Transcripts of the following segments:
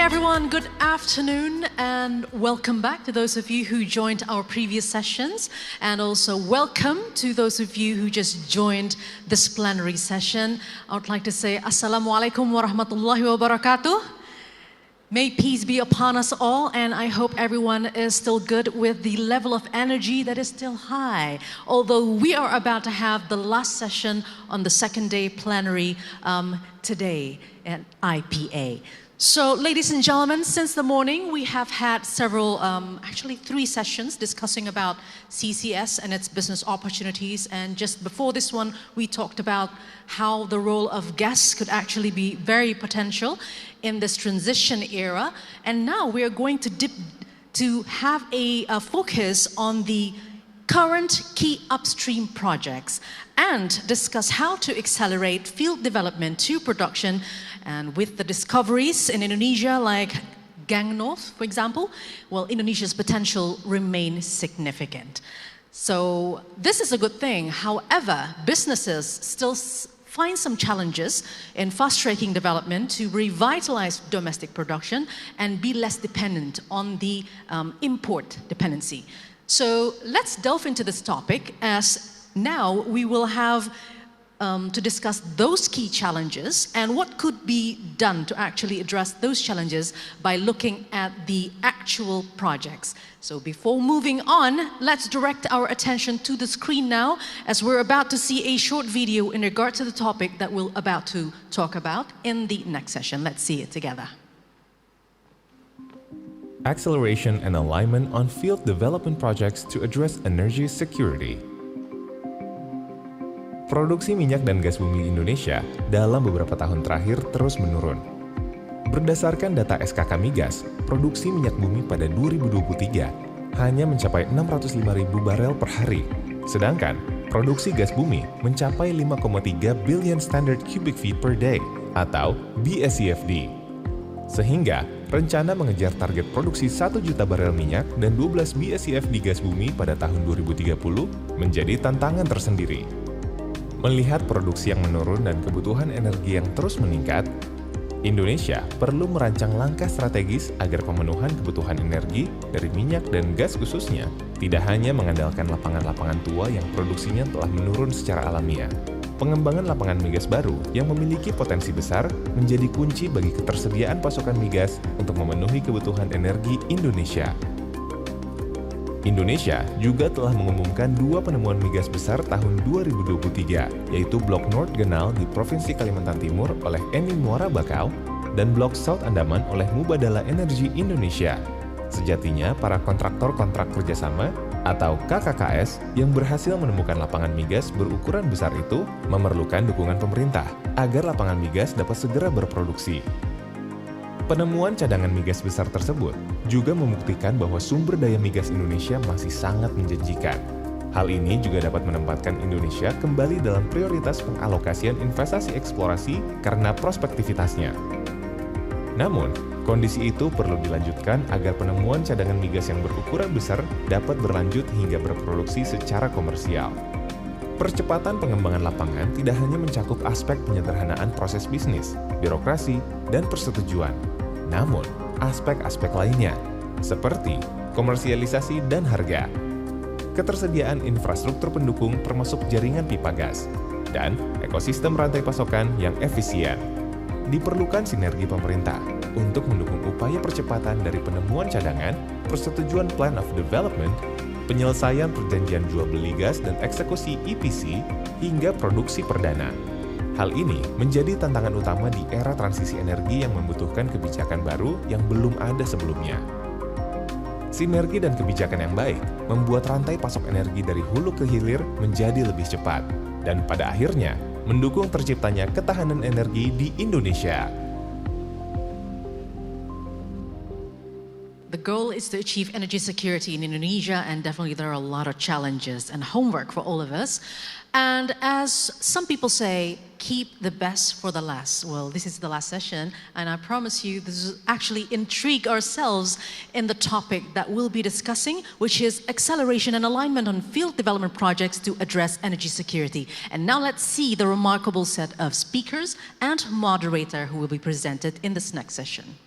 everyone, good afternoon and welcome back to those of you who joined our previous sessions, and also welcome to those of you who just joined this plenary session. I would like to say Assalamualaikum warahmatullahi wabarakatuh. May peace be upon us all, and I hope everyone is still good with the level of energy that is still high. Although we are about to have the last session on the second day plenary today at IPA. So, ladies and gentlemen, since the morning we have had several, actually 3 sessions discussing about CCS and its business opportunities. And just before this one, we talked about how the role of gas could actually be very potential in this transition era. And now we are going to have a focus on the current key upstream projects and discuss how to accelerate field development to production. And with the discoveries in Indonesia like Gang North, for example, well, Indonesia's potential remains significant. So this is a good thing. However, businesses still find some challenges in fast-tracking development to revitalize domestic production and be less dependent on the import dependency. So let's delve into this topic, as now we will have to discuss those key challenges and what could be done to actually address those challenges by looking at the actual projects. So before moving on, let's direct our attention to the screen now, as we're about to see a short video in regard to the topic that we're about to talk about in the next session. Let's see it together. Acceleration and alignment on field development projects to address energy security. Produksi minyak dan gas bumi Indonesia dalam beberapa tahun terakhir terus menurun. Berdasarkan data SKK Migas, produksi minyak bumi pada 2023 hanya mencapai 605.000 barel per hari, sedangkan produksi gas bumi mencapai 5,3 billion standard cubic feet per day atau BSCFD. Sehingga rencana mengejar target produksi 1 juta barel minyak dan 12 BSCFD gas bumi pada tahun 2030 menjadi tantangan tersendiri. Melihat produksi yang menurun dan kebutuhan energi yang terus meningkat, Indonesia perlu merancang langkah strategis agar pemenuhan kebutuhan energi dari minyak dan gas khususnya tidak hanya mengandalkan lapangan-lapangan tua yang produksinya telah menurun secara alamiah. Pengembangan lapangan migas baru yang memiliki potensi besar menjadi kunci bagi ketersediaan pasokan migas untuk memenuhi kebutuhan energi Indonesia. Indonesia juga telah mengumumkan 2 penemuan migas besar tahun 2023, yaitu Blok North Genal di Provinsi Kalimantan Timur oleh Eni Muara Bakau dan Blok South Andaman oleh Mubadala Energi Indonesia. Sejatinya, para kontraktor kontrak kerjasama atau KKKS yang berhasil menemukan lapangan migas berukuran besar itu memerlukan dukungan pemerintah agar lapangan migas dapat segera berproduksi. Penemuan cadangan migas besar tersebut juga membuktikan bahwa sumber daya migas Indonesia masih sangat menjanjikan. Hal ini juga dapat menempatkan Indonesia kembali dalam prioritas pengalokasian investasi eksplorasi karena prospektivitasnya. Namun, kondisi itu perlu dilanjutkan agar penemuan cadangan migas yang berukuran besar dapat berlanjut hingga berproduksi secara komersial. Percepatan pengembangan lapangan tidak hanya mencakup aspek penyederhanaan proses bisnis, birokrasi, dan persetujuan, namun aspek-aspek lainnya, seperti komersialisasi dan harga, ketersediaan infrastruktur pendukung termasuk jaringan pipa gas, dan ekosistem rantai pasokan yang efisien. Diperlukan sinergi pemerintah untuk mendukung upaya percepatan dari penemuan cadangan, persetujuan Plan of Development, penyelesaian perjanjian jual beli gas dan eksekusi EPC, hingga produksi perdana. Hal ini menjadi tantangan utama di era transisi energi yang membutuhkan kebijakan baru yang belum ada sebelumnya. Sinergi dan kebijakan yang baik membuat rantai pasok energi dari hulu ke hilir menjadi lebih cepat, dan pada akhirnya mendukung terciptanya ketahanan energi di Indonesia. The goal is to achieve energy security in Indonesia, and definitely there are a lot of challenges and homework for all of us. And as some people say, keep the best for the last. Well, this is the last session, and I promise you this is actually intrigue ourselves in the topic that we'll be discussing, which is acceleration and alignment on field development projects to address energy security. And now let's see the remarkable set of speakers and moderator who will be presented in this next session.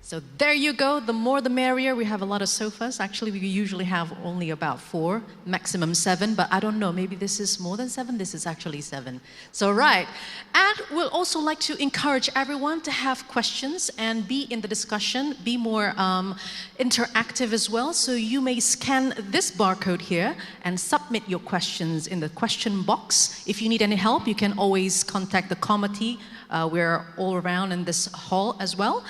So there you go, the more the merrier. We have a lot of sofas. Actually, we usually have only about 4, maximum 7, but I don't know, maybe this is more than 7, this is actually 7. So right, and we'll also like to encourage everyone to have questions and be in the discussion, be more interactive as well. So you may scan this barcode here and submit your questions in the question box. If you need any help, you can always contact the committee. We're all around in this hall as well.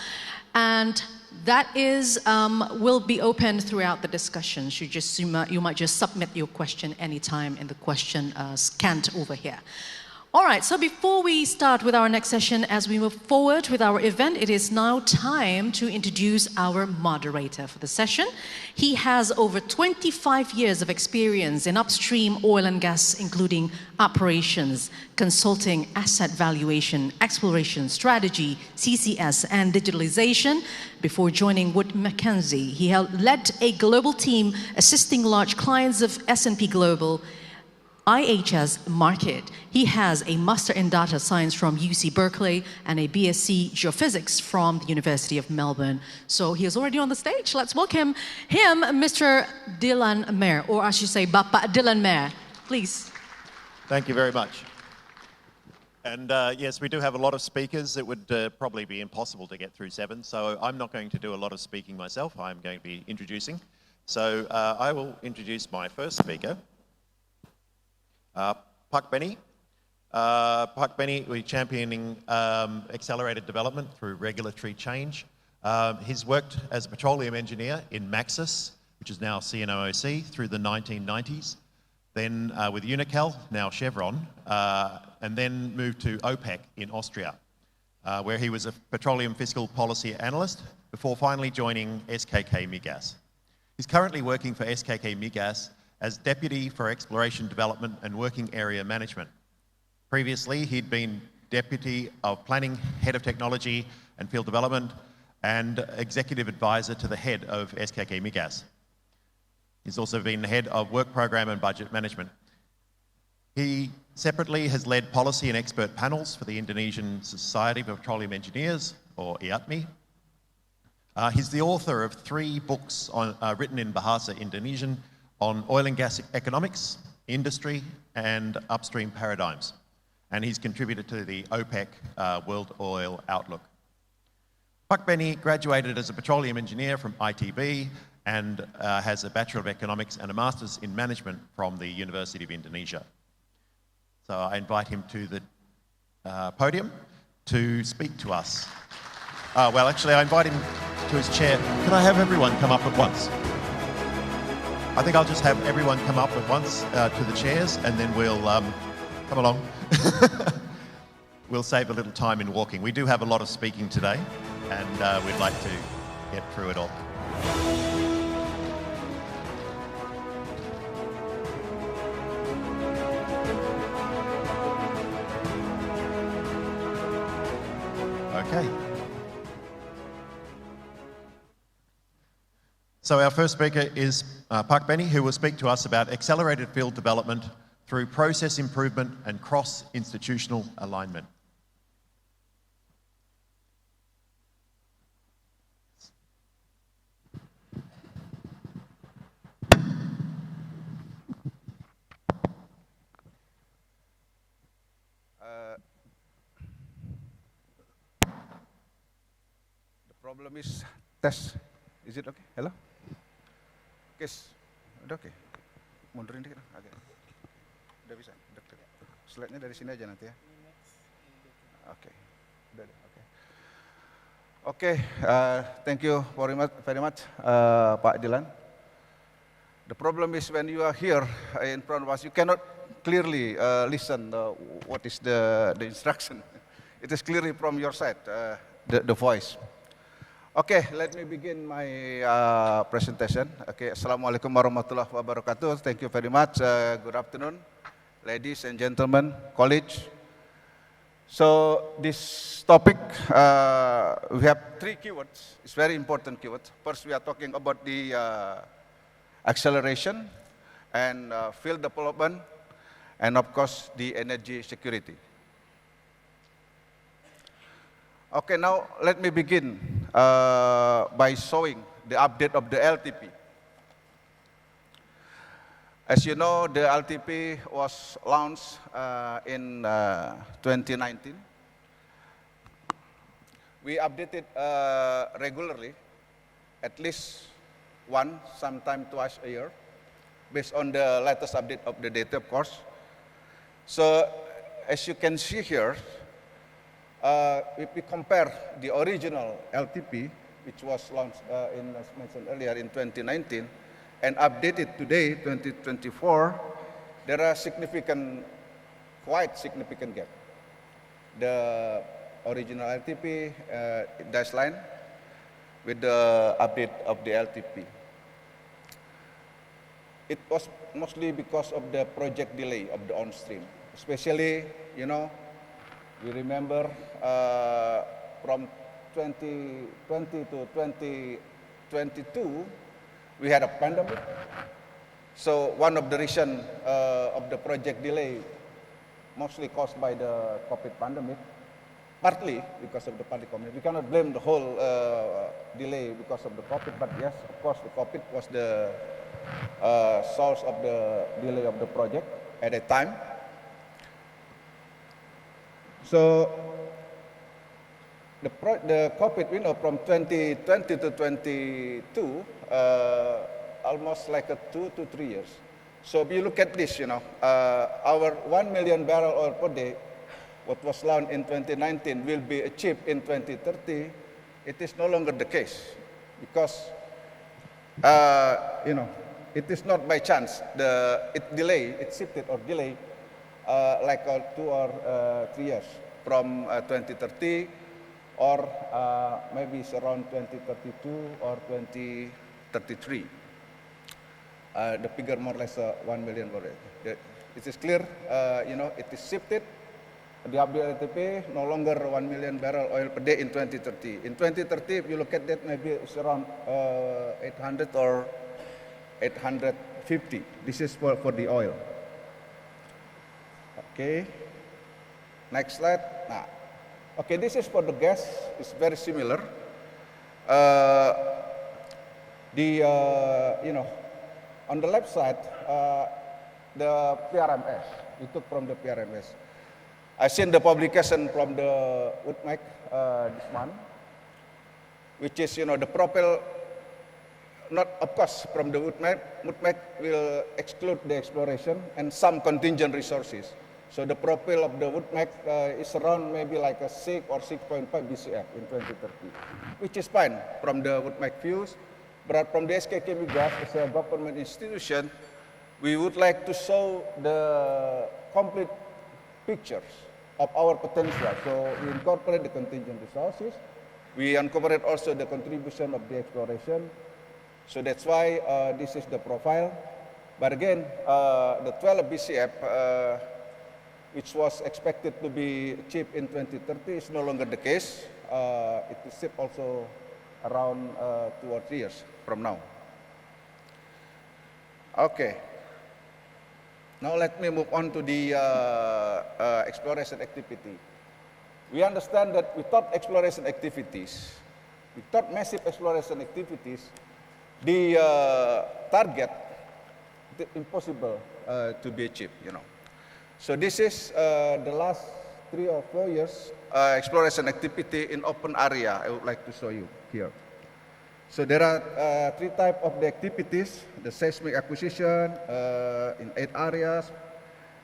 And that is, will be open throughout the discussion. You might just submit your question anytime in the question scanned over here. All right, so before we start with our next session, as we move forward with our event, it is now time to introduce our moderator for the session. He has over 25 years of experience in upstream oil and gas, including operations, consulting, asset valuation, exploration, strategy, CCS, and digitalization. Before joining Wood Mackenzie, he led a global team assisting large clients of S&P Global, IHS Markit. He has a Master in Data Science from UC Berkeley and a BSc Geophysics from the University of Melbourne. So he is already on the stage. Let's welcome him, Mr. Dylan Mair, or I should say Bapak Dylan Mair. Please. Thank you very much. And yes, we do have a lot of speakers. It would probably be impossible to get through 7, so I'm not going to do a lot of speaking myself. I'm going to be introducing. So I will introduce my first speaker. Pak Benny. Pak Benny, we're championing accelerated development through regulatory change. He's worked as a petroleum engineer in Maxis, which is now CNOOC, through the 1990s. Then with Unocal, now Chevron, and then moved to OPEC in Austria, where he was a petroleum fiscal policy analyst before finally joining SKK Migas. He's currently working for SKK Migas as Deputy for Exploration Development and Working Area Management. Previously, he'd been Deputy of Planning, Head of Technology and Field Development, and Executive Advisor to the Head of SKK Migas. He's also been Head of Work Program and Budget Management. He separately has led policy and expert panels for the Indonesian Society of Petroleum Engineers, or IATME. He's the author of 3 books written in Bahasa Indonesian on oil and gas economics, industry, and upstream paradigms. And he's contributed to the OPEC World Oil Outlook. Pak Benny graduated as a petroleum engineer from ITB and has a Bachelor of Economics and a Master's in Management from the University of Indonesia. So I invite him to the podium to speak to us. Well, actually, I invite him to his chair. Can I have everyone come up at once? I think I'll just have everyone come up at once to the chairs, and then we'll come along. We'll save a little time in walking. We do have a lot of speaking today, and we'd like to get through it all. Okay. So our first speaker is Pak Benny, who will speak to us about accelerated field development through process improvement and cross-institutional alignment. The problem is test. Is it okay? Hello? Kes, udah oke. Mundurin dikit. Oke. Udah bisa. Deket. Slide-nya dari sini aja nanti ya. Oke. Udah deh. Oke. Oke. Thank you very much, Pak Dylan. The problem is when you are here in front of us, you cannot clearly listen what is the instruction. It is clearly from your side, the voice. Okay, let me begin my presentation. Okay, Assalamualaikum warahmatullahi wabarakatuh. Thank you very much. Good afternoon, ladies and gentlemen, college. So this topic, we have 3 keywords. It's very important keywords. First, we are talking about the acceleration and field development, and of course, the energy security. Okay, now let me begin by showing the update of the LTP. As you know, the LTP was launched in 2019. We update it regularly, at least once, sometimes twice a year, based on the latest update of the data, of course. So, as you can see here, if we compare the original LTP, which was launched, as mentioned earlier, in 2019, and updated today, 2024, there are quite significant gap. The original LTP dash line with the update of the LTP. It was mostly because of the project delay of the on-stream, especially, you know, we remember from 2020 to 2022, we had a pandemic. So one of the reasons of the project delay, mostly caused by the COVID pandemic, partly because of the pandemic. We cannot blame the whole delay because of the COVID, but yes, of course, the COVID was the source of the delay of the project at that time. So the COVID window from 2020 to 22, almost like 2 to 3 years. So if you look at this, you know, our 1 million barrel oil per day, what was launched in 2019 will be achieved in 2030. It is no longer the case because, you know, it is not by chance. It shifted or delayed like 2 or 3 years from 2030 or maybe it's around 2032 or 2033. The figure more or less 1 million barrel. It is clear, you know, it is shifted. The LTP no longer 1 million barrel oil per day in 2030. In 2030, if you look at that, maybe it's around 800 or 850. This is for the oil. Okay. Next slide. Nah. Okay, this is for the gas. It's very similar. You know, on the left side, the PRMS. We took from the PRMS. I seen the publication from the UTMEC this month, which is, you know, the propel. Not, of course, from the UTMEC. UTMEC will exclude the exploration and some contingent resources. So the profile of the UTMEC is around maybe like a 6 or 6.5 BCF in 2030, which is fine from the UTMEC views. But from the SKK Migas, as a government institution, we would like to show the complete pictures of our potential. So we incorporate the contingent resources. We incorporate also the contribution of the exploration. So that's why this is the profile. But again, the 12 BCF, which was expected to be achieved in 2030, is no longer the case. It is shipped also around 2 or 3 years from now. Okay. Now let me move on to the exploration activity. We understand that without exploration activities, without massive exploration activities, the target is impossible to be achieved, you know. So this is the last 3 or 4 years exploration activity in open area. I would like to show you here. So there are 3 types of the activities: the seismic acquisition in 8 areas,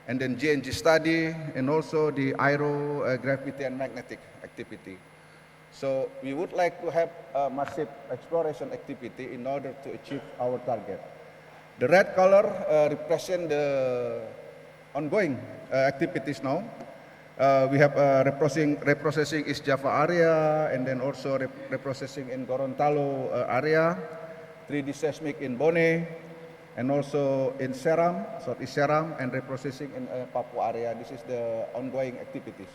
and then GNG study, and also the aerogravity and magnetic activity. So we would like to have a massive exploration activity in order to achieve our target. The red color represents the ongoing activities now. We have reprocessing East Java area, and then also reprocessing in Gorontalo area, 3D seismic in Bone, and also in Seram, Southeast Seram, and reprocessing in Papua area. This is the ongoing activities.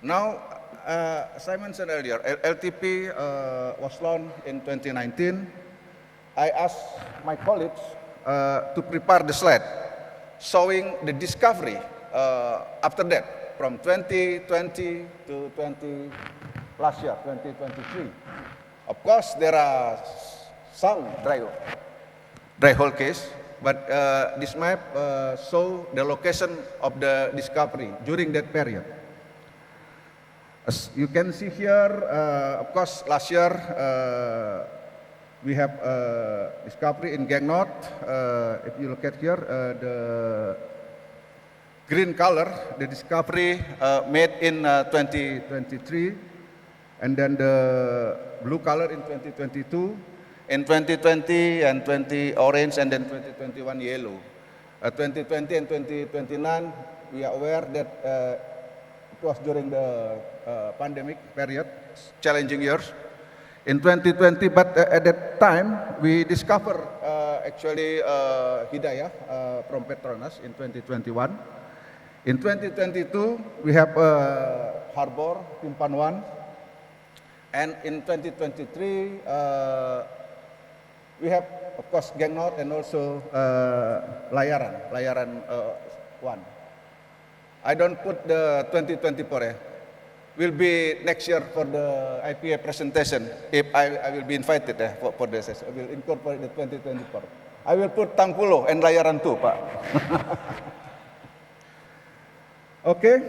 Now, as I mentioned earlier, LTP was launched in 2019. I asked my colleagues to prepare the slide showing the discovery after that, from 2020 to last year, 2023. Of course, there are some dry hole case, but this map show the location of the discovery during that period. As you can see here, of course, last year we have discovery in Gang North. If you look at here, the green color, the discovery made in 2023, and then the blue color in 2022, in 2020 and 20 orange, and then 2021 yellow. 2020 and 2029, we are aware that it was during the pandemic period, challenging years. In 2020, but at that time, we discovered actually Hidayah from Petronas in 2021. In 2022, we have Harbor, Timpan 1. And in 2023, we have, of course, Gang North and also Layaran 1. I don't put the 2024. Will be next year for the IPA presentation. If I will be invited for the session, I will incorporate the 2024. I will put Tangpulo and Layaran 2, Pak. Okay.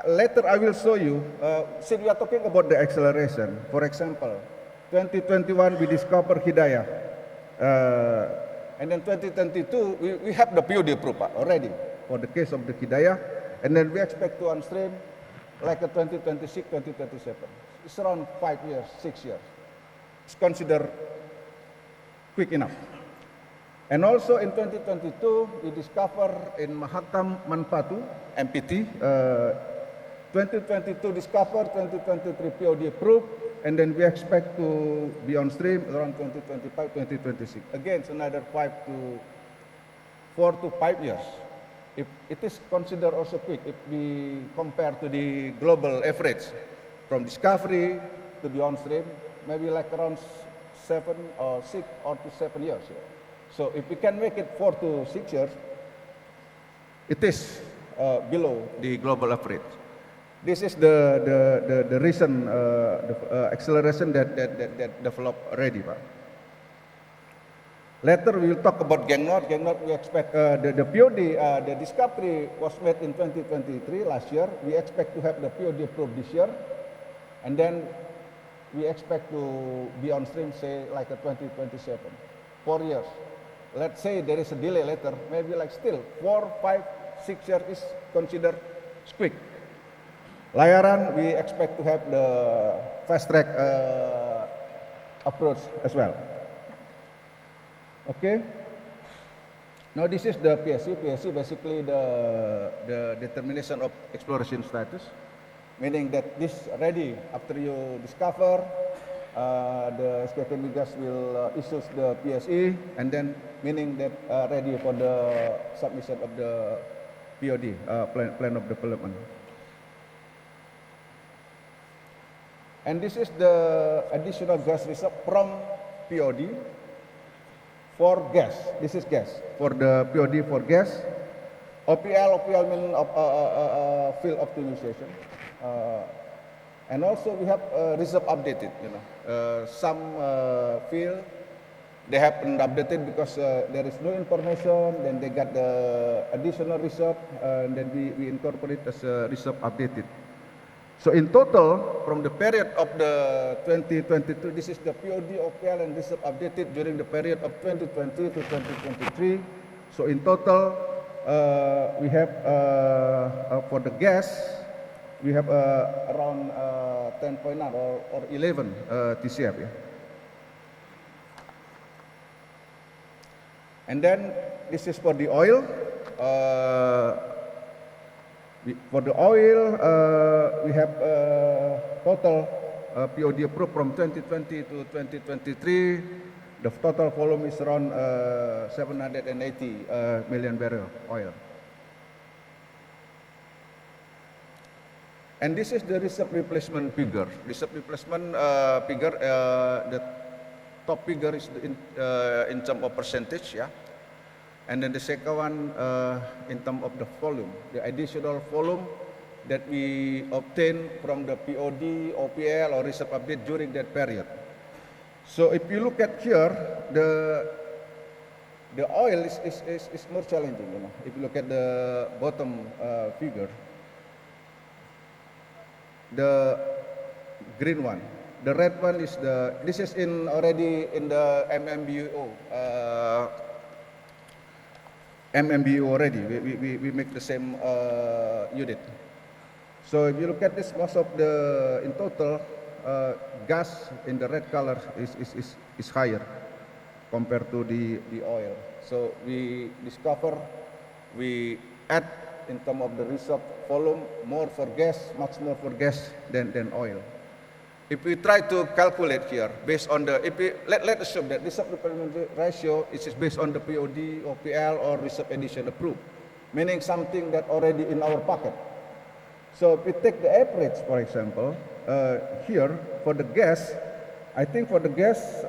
Later I will show you, since we are talking about the acceleration, for example, 2021 we discovered Hidayah, and then 2022 we have the POD approved already for the case of the Hidayah, and then we expect to on stream like a 2026, 2027. It's around 5 years, 6 years. It's considered quick enough. And also in 2022 we discover in Mahatam Manpatu, MPT, 2022 discovered, 2023 POD approved, and then we expect to be on stream around 2025, 2026. Again, it's another 4 to 5 years. If it is considered also quick, if we compare to the global average, from discovery to be on stream, maybe like around 6 or 7 years. So if we can make it 4 to 6 years, it is below the global average. This is the recent acceleration that developed already, Pak. Later we will talk about Gang North. Gang North we expect the POD, the discovery was made in 2023 last year. We expect to have the POD approved this year, and then we expect to be on stream, say like a 2027, 4 years. Let's say there is a delay later, maybe like still 4, 5, 6 years is considered quick. Layaran, we expect to have the fast track approach as well. Okay. Now this is the PSC. PSC basically the determination of exploration status, meaning that this ready after you discover. The SKT Migas will issue the PSE, and then meaning that ready for the submission of the POD, plan of development. And this is the additional gas reserve from POD for gas. This is gas for the POD for gas. OPL means field optimization. And also we have reserve updated, some field they haven't updated because there is no information, then they got the additional reserve, and then we incorporate as a reserve updated. So in total, from the period of the 2022, this is the POD, OPL, and reserve updated during the period of 2020 to 2023. So in total, we have for the gas, we have around 10.9 or 11 TCF. Yeah. And then this is for the oil. For the oil, we have total POD approved from 2020 to 2023. The total volume is around 780 million barrel oil. And this is the reserve replacement figure. Reserve replacement figure, the top figure is in terms of percentage, yeah. And then the second one, in terms of the volume, the additional volume that we obtain from the POD, OPL, or reserve update during that period. So if you look at here, the oil is more challenging. You know, if you look at the bottom figure, the green one, the red one is this is already in the MMBU already. We make the same unit. So if you look at this, most of in total, gas in the red color is higher compared to the oil. So we discover, we add in terms of the reserve volume more for gas, much more for gas than oil. If we try to calculate here based on let's assume that reserve replacement ratio is based on the POD, OPL, or reserve addition approved, meaning something that already in our pocket. So if we take the average, for example, here for the gas, I think for the gas,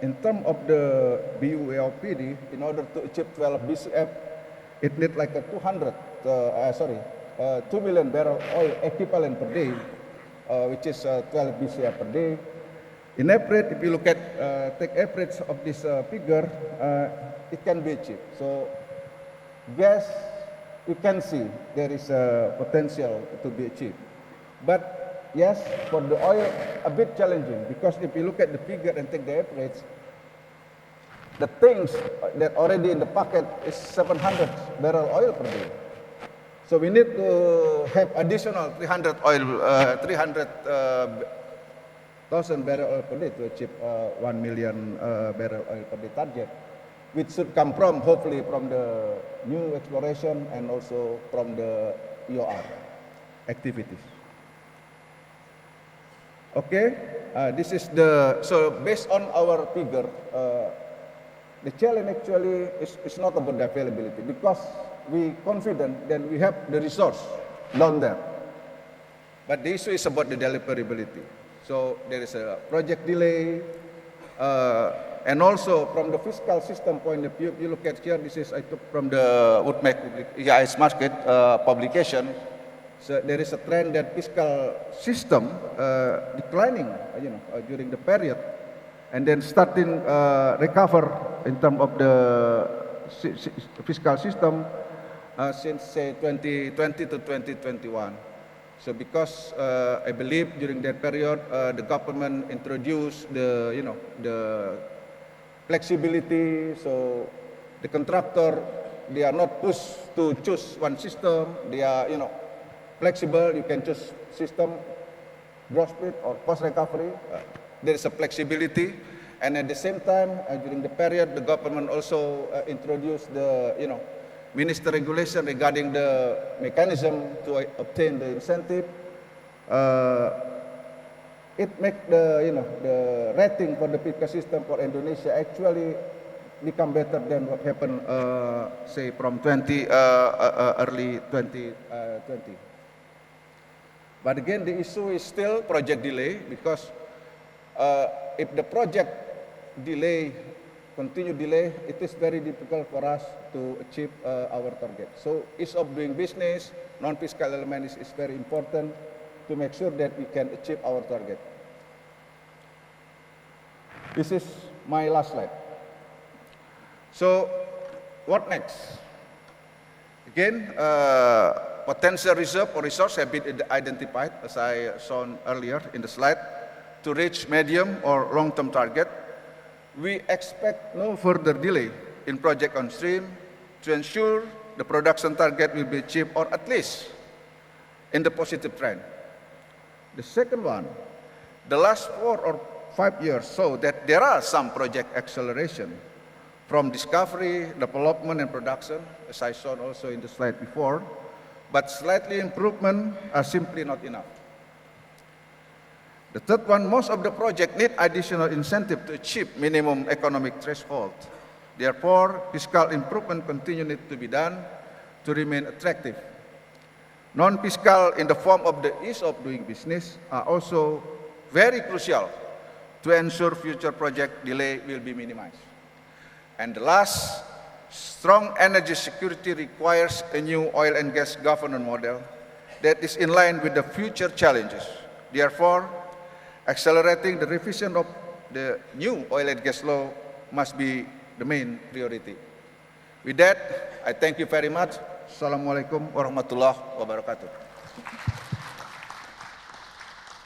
in terms of the BUAOPD, in order to achieve 12 BCF, it needs like a 2 million barrel oil equivalent per day, which is 12 BCF per day. In average, if you look at take average of this figure, it can be achieved. So gas, you can see there is a potential to be achieved. But yes, for the oil, a bit challenging, because if you look at the figure and take the average, the things that already in the pocket is 700 barrel oil per day. So we need to have additional 300,000 barrel oil per day to achieve 1 million barrel oil per day target, which should come from, hopefully, from the new exploration and also from the EOR activities. Okay, this is so based on our figure, the challenge actually is not about the availability, because we confident that we have the resource down there. But the issue is about the deliverability. So there is a project delay, and also from the fiscal system point of view, if you look at here, this is I took from the Woodmac EIS market publication. So there is a trend that fiscal system declining, during the period, and then starting recover in terms of the fiscal system since say 2020 to 2021. So because I believe during that period the government introduced the flexibility, so the contractor, they are not pushed to choose one system. They are flexible. You can choose system, gross split or post recovery. There is a flexibility, and at the same time during the period the government also introduced the minister regulation regarding the mechanism to obtain the incentive. It makes the rating for the fiscal system for Indonesia actually become better than what happened say from early 2020. But again, the issue is still project delay, because if the project continue delay, it is very difficult for us to achieve our target. So ease of doing business, non-fiscal element is very important to make sure that we can achieve our target. This is my last slide. So what next? Again, potential reserve or resource have been identified, as I shown earlier in the slide, to reach medium or long-term target. We expect no further delay in project on stream to ensure the production target will be achieved, or at least in the positive trend. The second one, the last 4 or 5 years show that there are some project acceleration from discovery, development, and production, as I showed also in the slide before, but slightly improvement are simply not enough. The third one, most of the project need additional incentive to achieve minimum economic threshold. Therefore, fiscal improvement continue need to be done to remain attractive. Non-fiscal in the form of the ease of doing business are also very crucial to ensure future project delay will be minimized. And the last, Strong energy security requires a new oil and gas governance model that is in line with the future challenges. Therefore, accelerating the revision of the new oil and gas law must be the main priority. With that, I thank you very much. Assalamualaikum warahmatullahi wabarakatuh.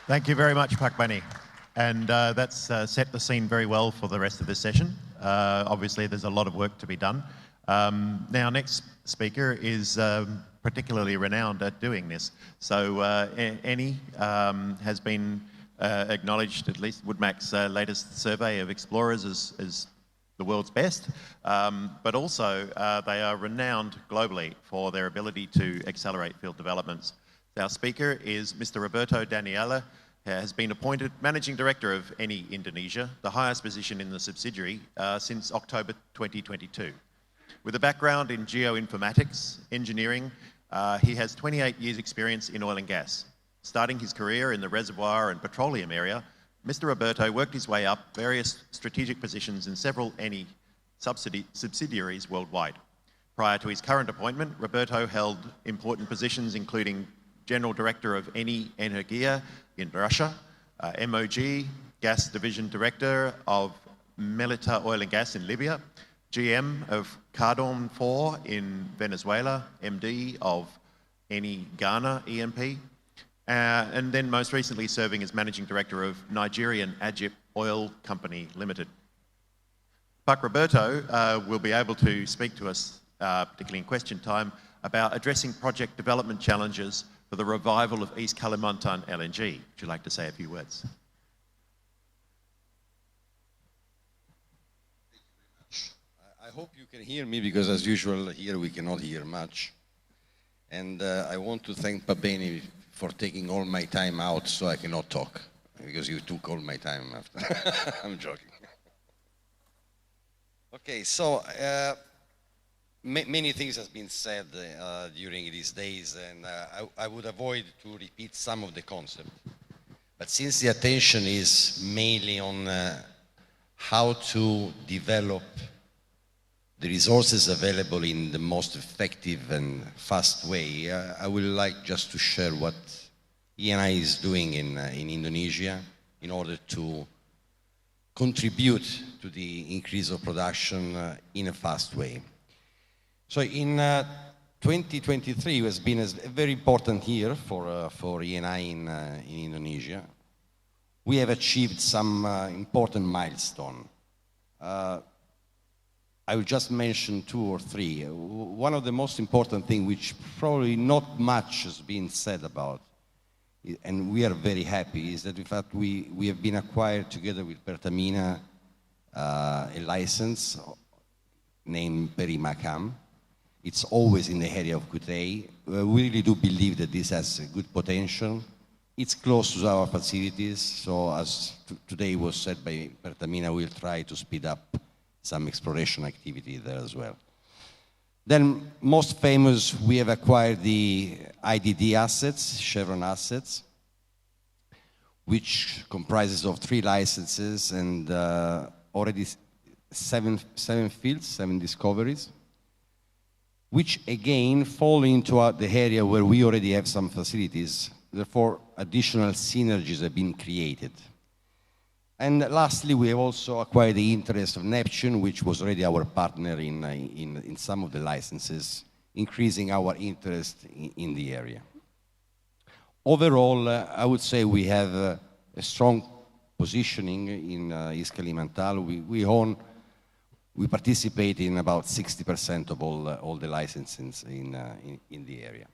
Thank you very much, Pak Bani. And that's set the scene very well for the rest of this session. Obviously, there's a lot of work to be done. Now, next speaker is particularly renowned at doing this. So, Eni has been acknowledged, at least Woodmac's latest survey of explorers, as the world's best, but also they are renowned globally for their ability to accelerate field developments. Our speaker is Mr. Roberto Daniele, has been appointed Managing Director of Eni Indonesia, the highest position in the subsidiary since October 2022. With a background in geoinformatics, engineering, he has 28 years experience in oil and gas. Starting his career in the reservoir and petroleum area, Mr. Roberto worked his way up various strategic positions in several Eni subsidiaries worldwide. Prior to his current appointment, Roberto held important positions including General Director of Eni Energia in Russia, MOG, Gas Division Director of Melita Oil and Gas in Libya, GM of Cardon 4 in Venezuela, MD of Eni Ghana EMP, and then most recently serving as Managing Director of Nigerian Ajip Oil Company Limited. Pak Roberto will be able to speak to us, particularly in question time, about addressing project development challenges for the revival of East Kalimantan LNG. Would you like to say a few words? Thank you very much. I hope you can hear me because as usual here we cannot hear much. And I want to thank Pabeni for taking all my time out so I cannot talk, because you took all my time after. I'm joking. Okay, so many things have been said during these days, and I would avoid to repeat some of the concepts. But since the attention is mainly on how to develop the resources available in the most effective and fast way, I would like just to share what Eni is doing in Indonesia in order to contribute to the increase of production in a fast way. So in 2023 has been a very important year for Eni in Indonesia. We have achieved some important milestones. I will just mention 2 or 3. One of the most important things, which probably not much has been said about, and we are very happy, is that in fact we have been acquired together with Pertamina a license named Permata. It's always in the area of Kutei. We really do believe that this has a good potential. It's close to our facilities, so as today was said by Pertamina, we'll try to speed up some exploration activity there as well. Then, most famous, we have acquired the IDD assets, Chevron assets, which comprises of 3 licenses and already 7 fields, 7 discoveries, which again fall into the area where we already have some facilities. Therefore, additional synergies have been created. And lastly, we have also acquired the interest of Neptune, which was already our partner in some of the licenses, increasing our interest in the area. Overall, I would say we have a strong positioning in East Kalimantan. We participate in about 60% of all the licenses in the area.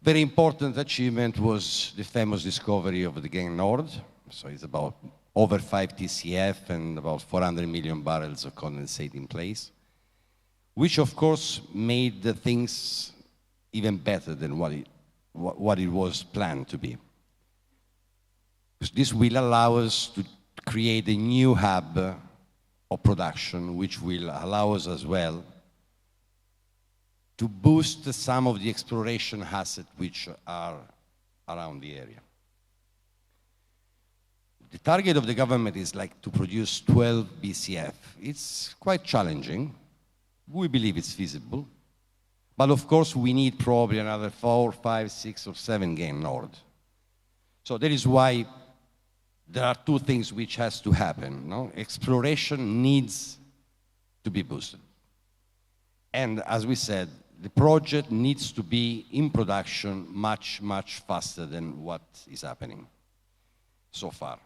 Very important achievement was the famous discovery of the Gang Nord. So it's about over 5 TCF and about 400 million barrels of condensate in place, which of course made the things even better than what it was planned to be. Because this will allow us to create a new hub of production, which will allow us as well to boost some of the exploration assets which are around the area. the target of the government is like to produce 12 BCF. It's quite challenging. We believe it's feasible. But of course, we need probably another 4, 5, 6, or 7 gain node. So that is why there are two things which has to happen. No? Exploration needs to be boosted. And as we said, the project needs to be in production much, much faster than what is happening so far.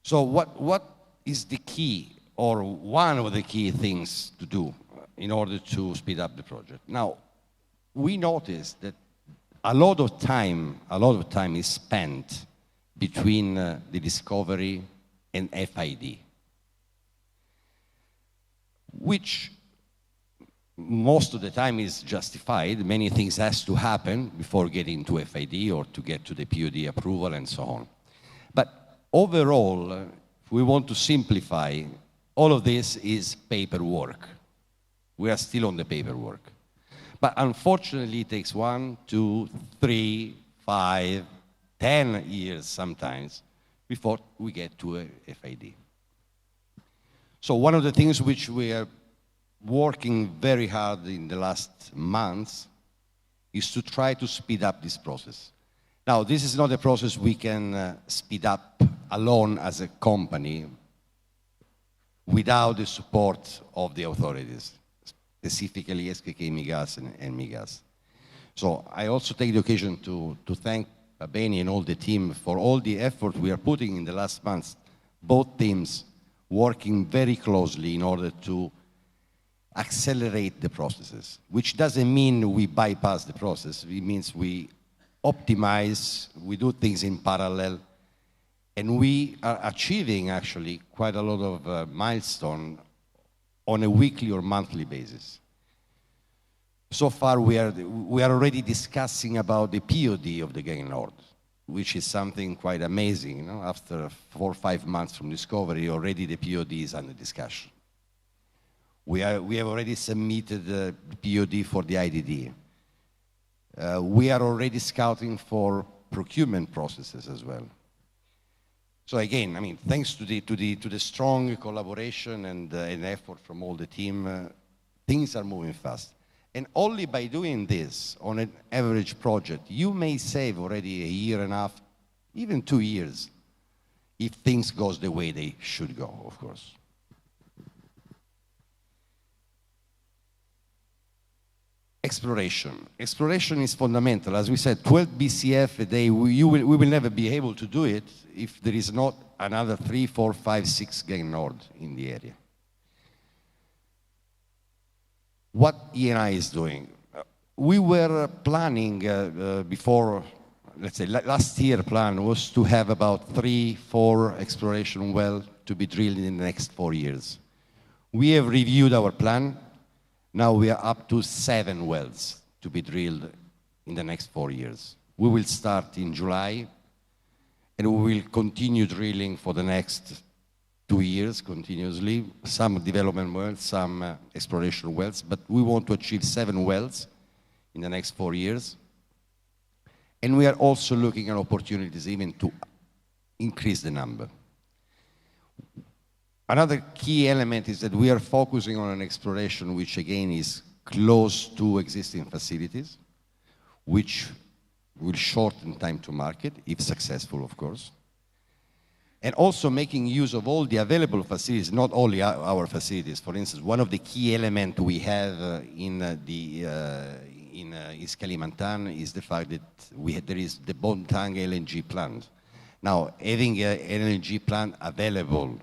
So what is the key, or one of the key things to do in order to speed up the project? Now, we noticed that a lot of time is spent between the discovery and FID, which most of the time is justified. Many things has to happen before getting to FID or to get to the POD approval and so on. But overall, if we want to simplify, all of this is paperwork. We are still on the paperwork. But unfortunately, it takes 1, 2, 3, 5, 10 years sometimes before we get to a FID. So one of the things which we are working very hard in the last months is to try to speed up this process. Now, this is not a process we can speed up alone as a company without the support of the authorities, specifically SKK Migas and Migas. So I also take the occasion to thank Beni and all the team for all the effort we are putting in the last months, both teams working very closely in order to accelerate the processes, which doesn't mean we bypass the process. It means we optimize, we do things in parallel, and we are achieving actually quite a lot of milestones on a weekly or monthly basis. So far, we are already discussing about the POD of the gain node, which is something quite amazing. You know, after 4 or 5 months from discovery, already the POD is under discussion. We have already submitted the POD for the IDD. We are already scouting for procurement processes as well. So again, I mean, thanks to the strong collaboration and effort from all the team, things are moving fast. And only by doing this on an average project, you may save already 1.5 years, even 2 years, if things goes the way they should go, of course. Exploration. Exploration is fundamental. As we said, 12 BCF a day, we will never be able to do it if there is not another 3, 4, 5, 6 gain node in the area. What ENI is doing? We were planning before, let's say, last year plan was to have about 3, 4 exploration wells to be drilled in the next 4 years. We have reviewed our plan. Now we are up to 7 wells to be drilled in the next 4 years. We will start in July, and we will continue drilling for the next 2 years continuously, some development wells, some exploration wells, but we want to achieve 7 wells in the next 4 years. And we are also looking at opportunities even to increase the number. Another key element is that we are focusing on an exploration which again is close to existing facilities, which will shorten time to market, if successful, of course. And also making use of all the available facilities, not only our facilities. For instance, one of the key elements we have in East Kalimantan is the fact that there is the Bontang LNG plant. Now, having an LNG plant available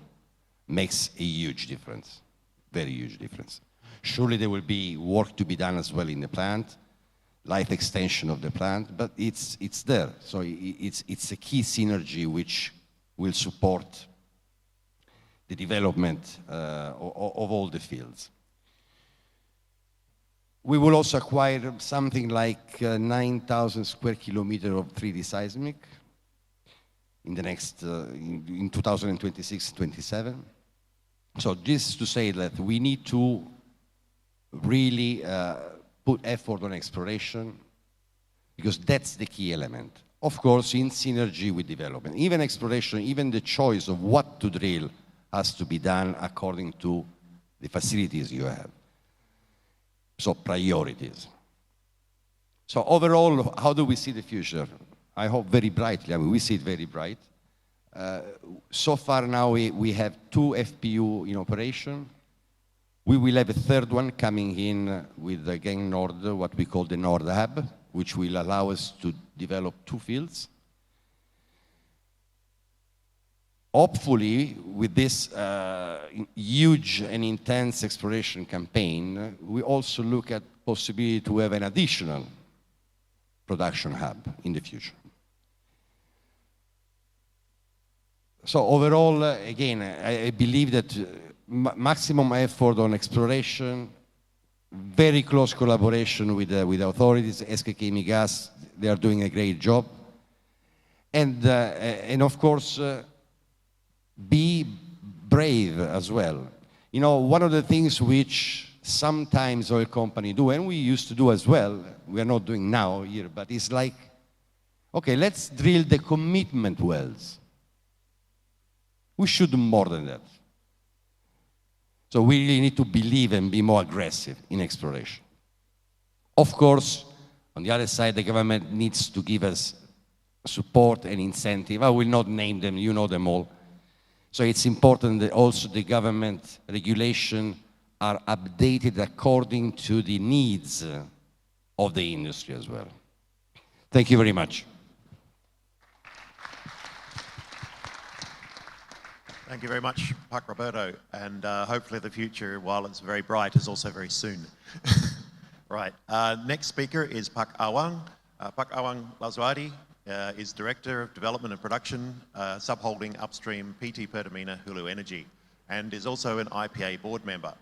makes a huge difference, very huge difference. Surely there will be work to be done as well in the plant, life extension of the plant, but it's there. So it's a key synergy which will support the development of all the fields. We will also acquire something like 9,000 square kilometers of 3D seismic in the next, in 2026-27. So this is to say that we need to really put effort on exploration, because that's the key element. of course, in synergy with development. Even exploration, even the choice of what to drill has to be done according to the facilities you have. So priorities. So overall, how do we see the future? I hope very brightly. I mean, we see it very bright. So far now, we have 2 FPU in operation. We will have a third one coming in with the Gang Nord, what we call the Nord Hub, which will allow us to develop 2 fields. Hopefully, with this huge and intense exploration campaign, we also look at possibility to have an additional production hub in the future. So overall, again, I believe that maximum effort on exploration, very close collaboration with authorities, SKK Migas, they are doing a great job. And of course, be brave as well. You know, one of the things which sometimes oil companies do, and we used to do as well, we are not doing now here, but it's like, okay, let's drill the commitment wells. We should do more than that. So we really need to believe and be more aggressive in exploration. Of course, on the other side, the government needs to give us support and incentive. I will not name them, you know them all. So it's important that also the government regulation are updated according to the needs of the industry as well. Thank you very much. Thank you very much, Pak Roberto, and hopefully the future, while it's very bright, is also very soon. Right, next speaker is Pak Awang. Pak Awang Lazuardi is Director of Development and Production, subholding Upstream PT Pertamina Hulu Energy, and is also an IPA board member.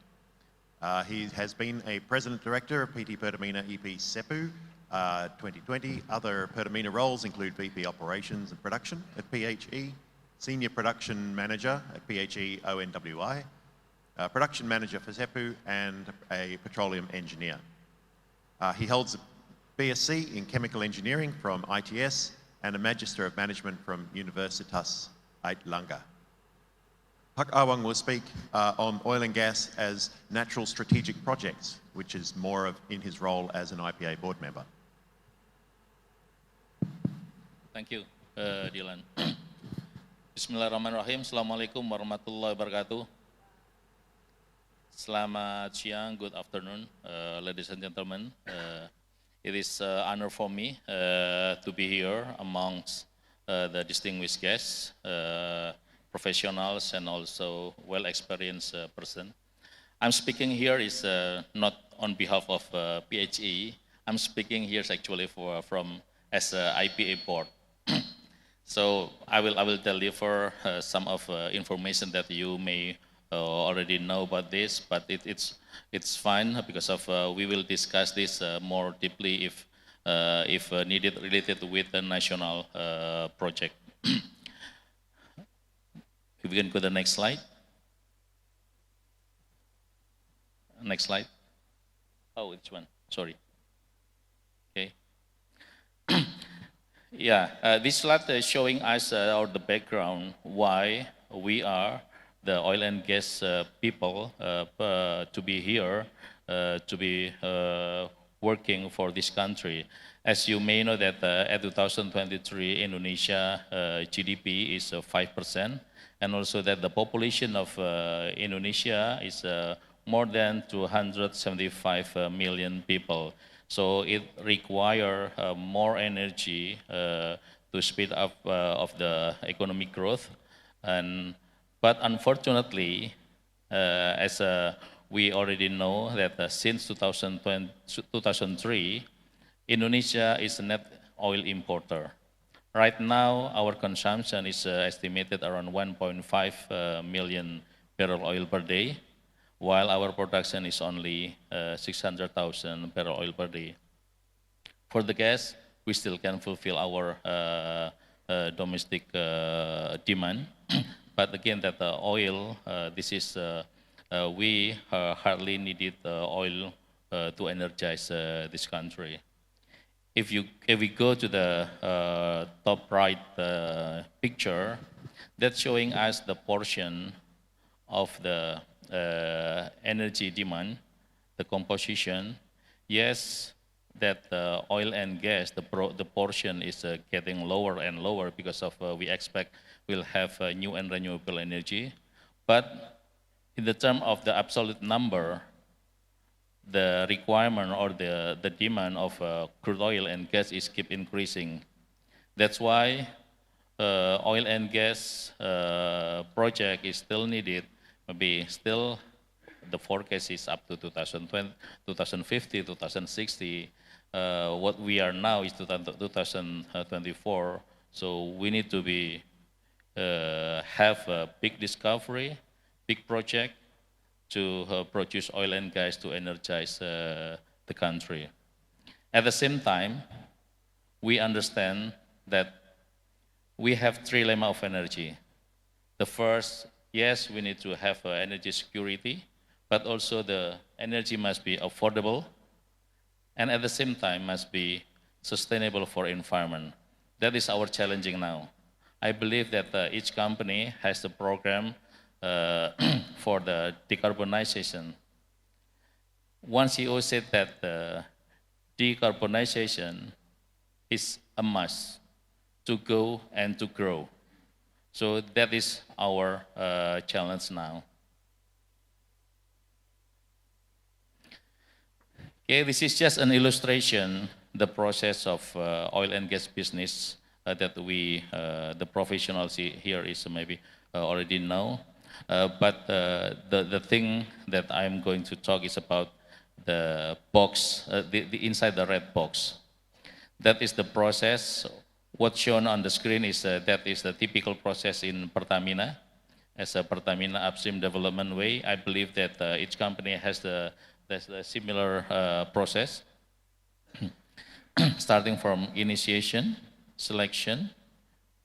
He has been a President Director of PT Pertamina EP Sepu 2020. Other Pertamina roles include VP Operations and Production at PHE, Senior Production Manager at PHE ONWI, Production Manager for Sepu, and a Petroleum Engineer. He holds a BSc in Chemical Engineering from ITS and a Magister of Management from Universitas Airlangga. Pak Awang will speak on oil and gas as natural strategic projects, which is more of in his role as an IPA board member. Thank you, Dylan. Bismillahirrahmanirrahim. Assalamualaikum warahmatullahi wabarakatuh. Selamat siang, good afternoon, ladies and gentlemen. It is an honor for me to be here amongst the distinguished guests, professionals, and also well-experienced person. I'm speaking here is not on behalf of PHE. I'm speaking here actually from as a IPA board. So I will tell you for some of information that you may already know about this, but it's fine because of we will discuss this more deeply if needed related with the national project. If we can go to the next slide. Next slide. Oh, which one? Sorry. Okay. Yeah, this slide is showing us the background why we are the oil and gas people to be here, to be working for this country. As you may know that at 2023, Indonesia GDP is 5%, and also that the population of Indonesia is more than 275 million people. So it requires more energy to speed up of the economic growth. But unfortunately, as we already know that since 2003, Indonesia is a net oil importer. Right now, our consumption is estimated around 1.5 million barrel oil per day, while our production is only 600,000 barrel oil per day. For the gas, we still can fulfill our domestic demand, but again, that oil, this is we hardly needed oil to energize this country. if we go to the top right picture, that's showing us the portion of the energy demand, the composition. Yes, that oil and gas, the portion is getting lower and lower because of we expect we'll have new and renewable energy. But in the term of the absolute number, the requirement or the demand of crude oil and gas is keep increasing. That's why oil and gas project is still needed. Maybe still the forecast is up to 2020, 2050, 2060. What we are now is 2024. So we need to be have a big discovery, big project to produce oil and gas to energize the country. At the same time, we understand that we have three lemmas of energy. The first, yes, we need to have energy security, but also the energy must be affordable, and at the same time must be sustainable for environment. That is our challenging now. I believe that each company has a program for the decarbonization. One CEO said that decarbonization is a must to go and to grow. So that is our challenge now. Okay, this is just an illustration, the process of oil and gas business that we, the professionals here is maybe already know. But the thing that I'm going to talk is about the box, the inside the red box. That is the process. What's shown on the screen is that is the typical process in Pertamina, as a Pertamina Upstream Development Way. I believe that each company has the similar process, starting from initiation, selection,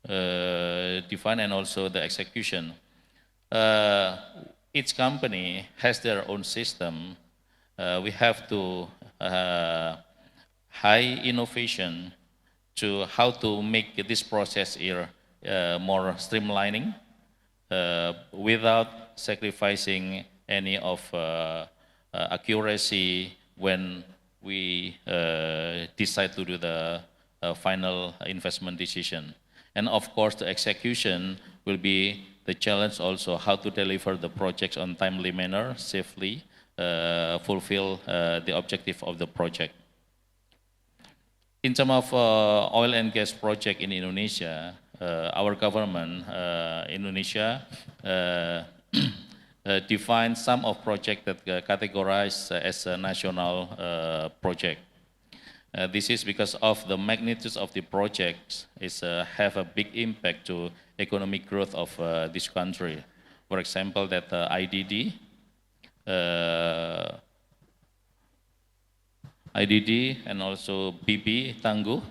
define, and also the execution. Each company has their own system. We have to high innovation to how to make this process here more streamlining without sacrificing any of accuracy when we decide to do the final investment decision. And of course, the execution will be the challenge also, how to deliver the projects on timely manner, safely, fulfill the objective of the project. In terms of oil and gas project in Indonesia, our government, Indonesia, defined some of projects that categorized as a national project. This is because of the magnitude of the projects is have a big impact to economic growth of this country. For example, that IDD and also BB Tangguh,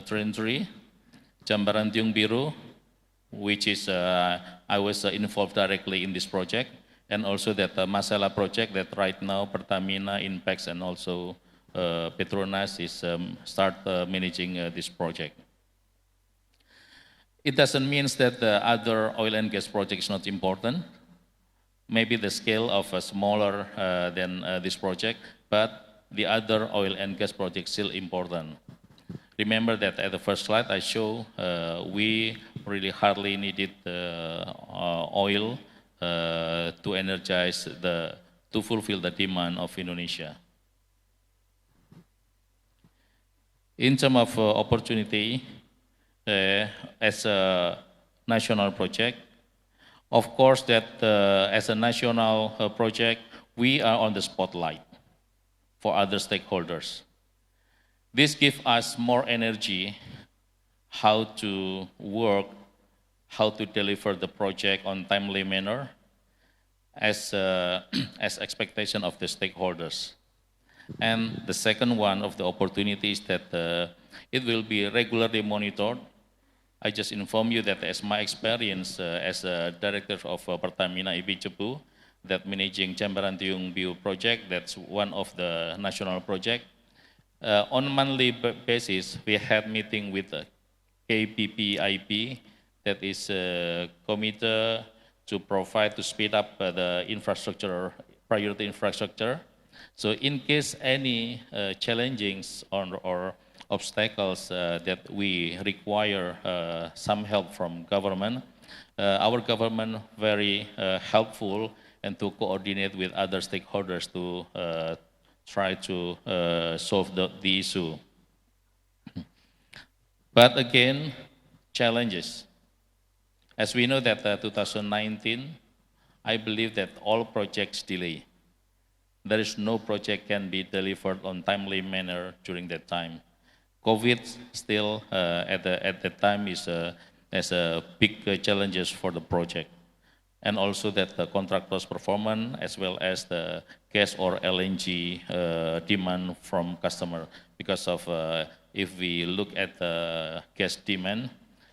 Train 3, Jambaran Tiung Biru, which is I was involved directly in this project, and also that Masala project that right now Pertamina, Inpex, and also Petronas is start managing this project. It doesn't mean that the other oil and gas project is not important. Maybe the scale of smaller than this project, but the other oil and gas projects still important. Remember that at the first slide I show we really hardly needed oil to energize to fulfill the demand of Indonesia. In terms of opportunity as a national project, of course that as a national project we are on the spotlight for other stakeholders. This gives us more energy how to work, how to deliver the project on timely manner as expectation of the stakeholders. And the second one of the opportunities that it will be regularly monitored. I just inform you that as my experience as a director of Pertamina IB Cepu, that managing Jambaran Tiung Biru project, that's one of the national project. On a monthly basis, we had meeting with the KPPIP, that is a committee to provide, to speed up the infrastructure, priority infrastructure. So in case any challenges or obstacles that we require some help from government, our government very helpful and to coordinate with other stakeholders to try to solve the issue. But again, challenges. As we know that 2019, I believe that all projects delay. There is no project can be delivered on timely manner during that time. COVID still at that time is as a big challenges for the project. And also that the contractor's performance as well as the gas or LNG demand from customer. Because of if we look at the gas demand,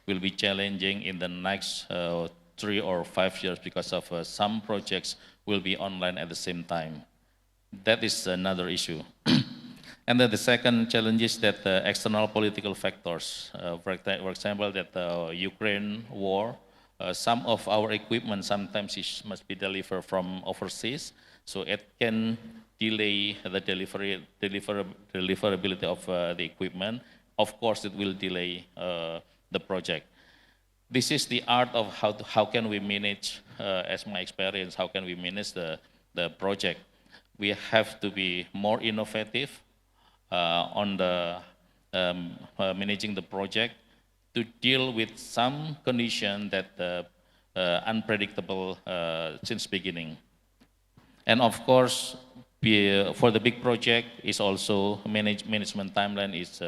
will be challenging in the next 3 or 5 years because of some projects will be online at the same time. That is another issue. And then the second challenge is that external political factors. For example, that the Ukraine war, some of our equipment sometimes must be delivered from overseas, so it can delay the deliverability of the equipment. Of course, it will delay the project. This is the art of how can we manage, as my experience, how can we manage the project. We have to be more innovative on the managing the project to deal with some condition that unpredictable since beginning. And of course, for the big project is also management timeline is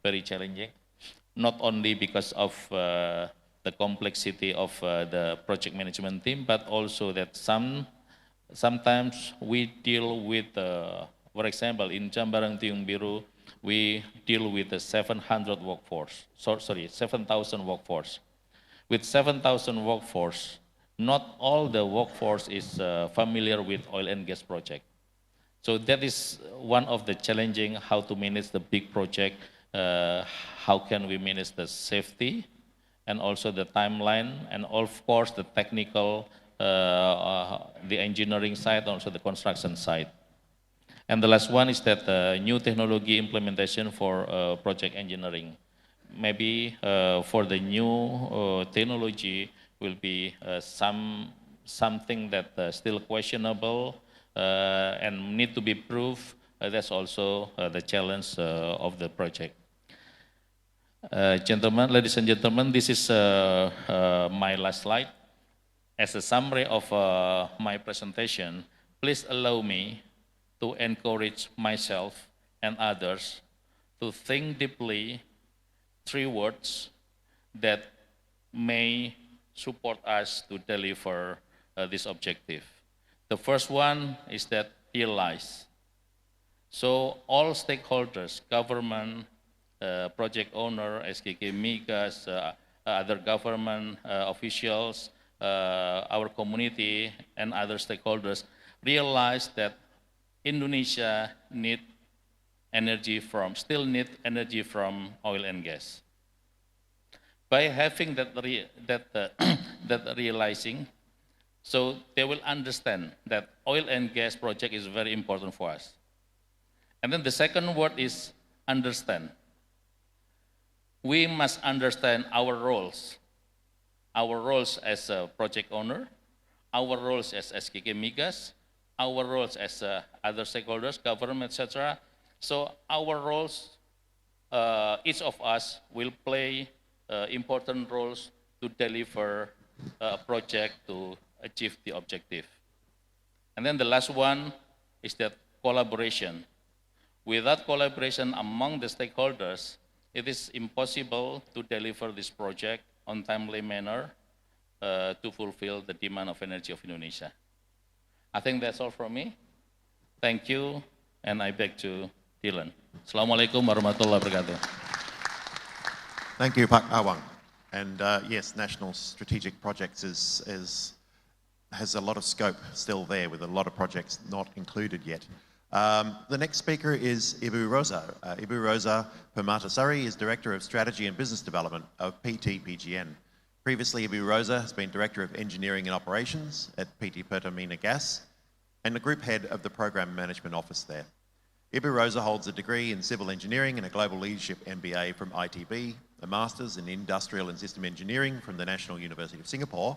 very challenging. Not only because of the complexity of the project management team, but also that sometimes we deal with, for example, in Jambarang Tiung Biru, we deal with a 700 workforce, 7,000 workforce. With 7,000 workforce, not all the workforce is familiar with oil and gas project. So that is one of the challenging, how to manage the big project, how can we manage the safety, and also the timeline, and of course the technical, the engineering side, also the construction side. And the last one is that new technology implementation for project engineering. Maybe for the new technology will be something that still questionable and need to be proved. That's also the challenge of the project. Ladies and gentlemen, this is my last slide. As a summary of my presentation, please allow me to encourage myself and others to think deeply 3 words that may support us to deliver this objective. The first one is that realize. So all stakeholders, government, project owner, SKK Migas, other government officials, our community and other stakeholders realize that Indonesia still need energy from oil and gas. By having that realizing, so they will understand that oil and gas project is very important for us. And then the second word is understand. We must understand our roles as a project owner, our roles as SKK Migas, our roles as other stakeholders, government, etc. So our roles, each of us will play important roles to deliver a project to achieve the objective. And then the last one is that collaboration. Without collaboration among the stakeholders, it is impossible to deliver this project on timely manner to fulfill the demand of energy of Indonesia. I think that's all from me. Thank you, and I back to Dylan. Assalamualaikum warahmatullahi wabarakatuh. Thank you, Pak Awang. And yes, national strategic projects has a lot of scope still there with a lot of projects not included yet. The next speaker is Ibu Rosa. Ibu Rosa Permata Sari is Director of Strategy and Business Development of PT PGN. Previously, Ibu Rosa has been Director of Engineering and Operations at PT Pertamina Gas and the Group Head of the Program Management Office there. Ibu Rosa holds a degree in Civil Engineering and a Global Leadership MBA from ITB, a Master's in Industrial and System Engineering from the National University of Singapore,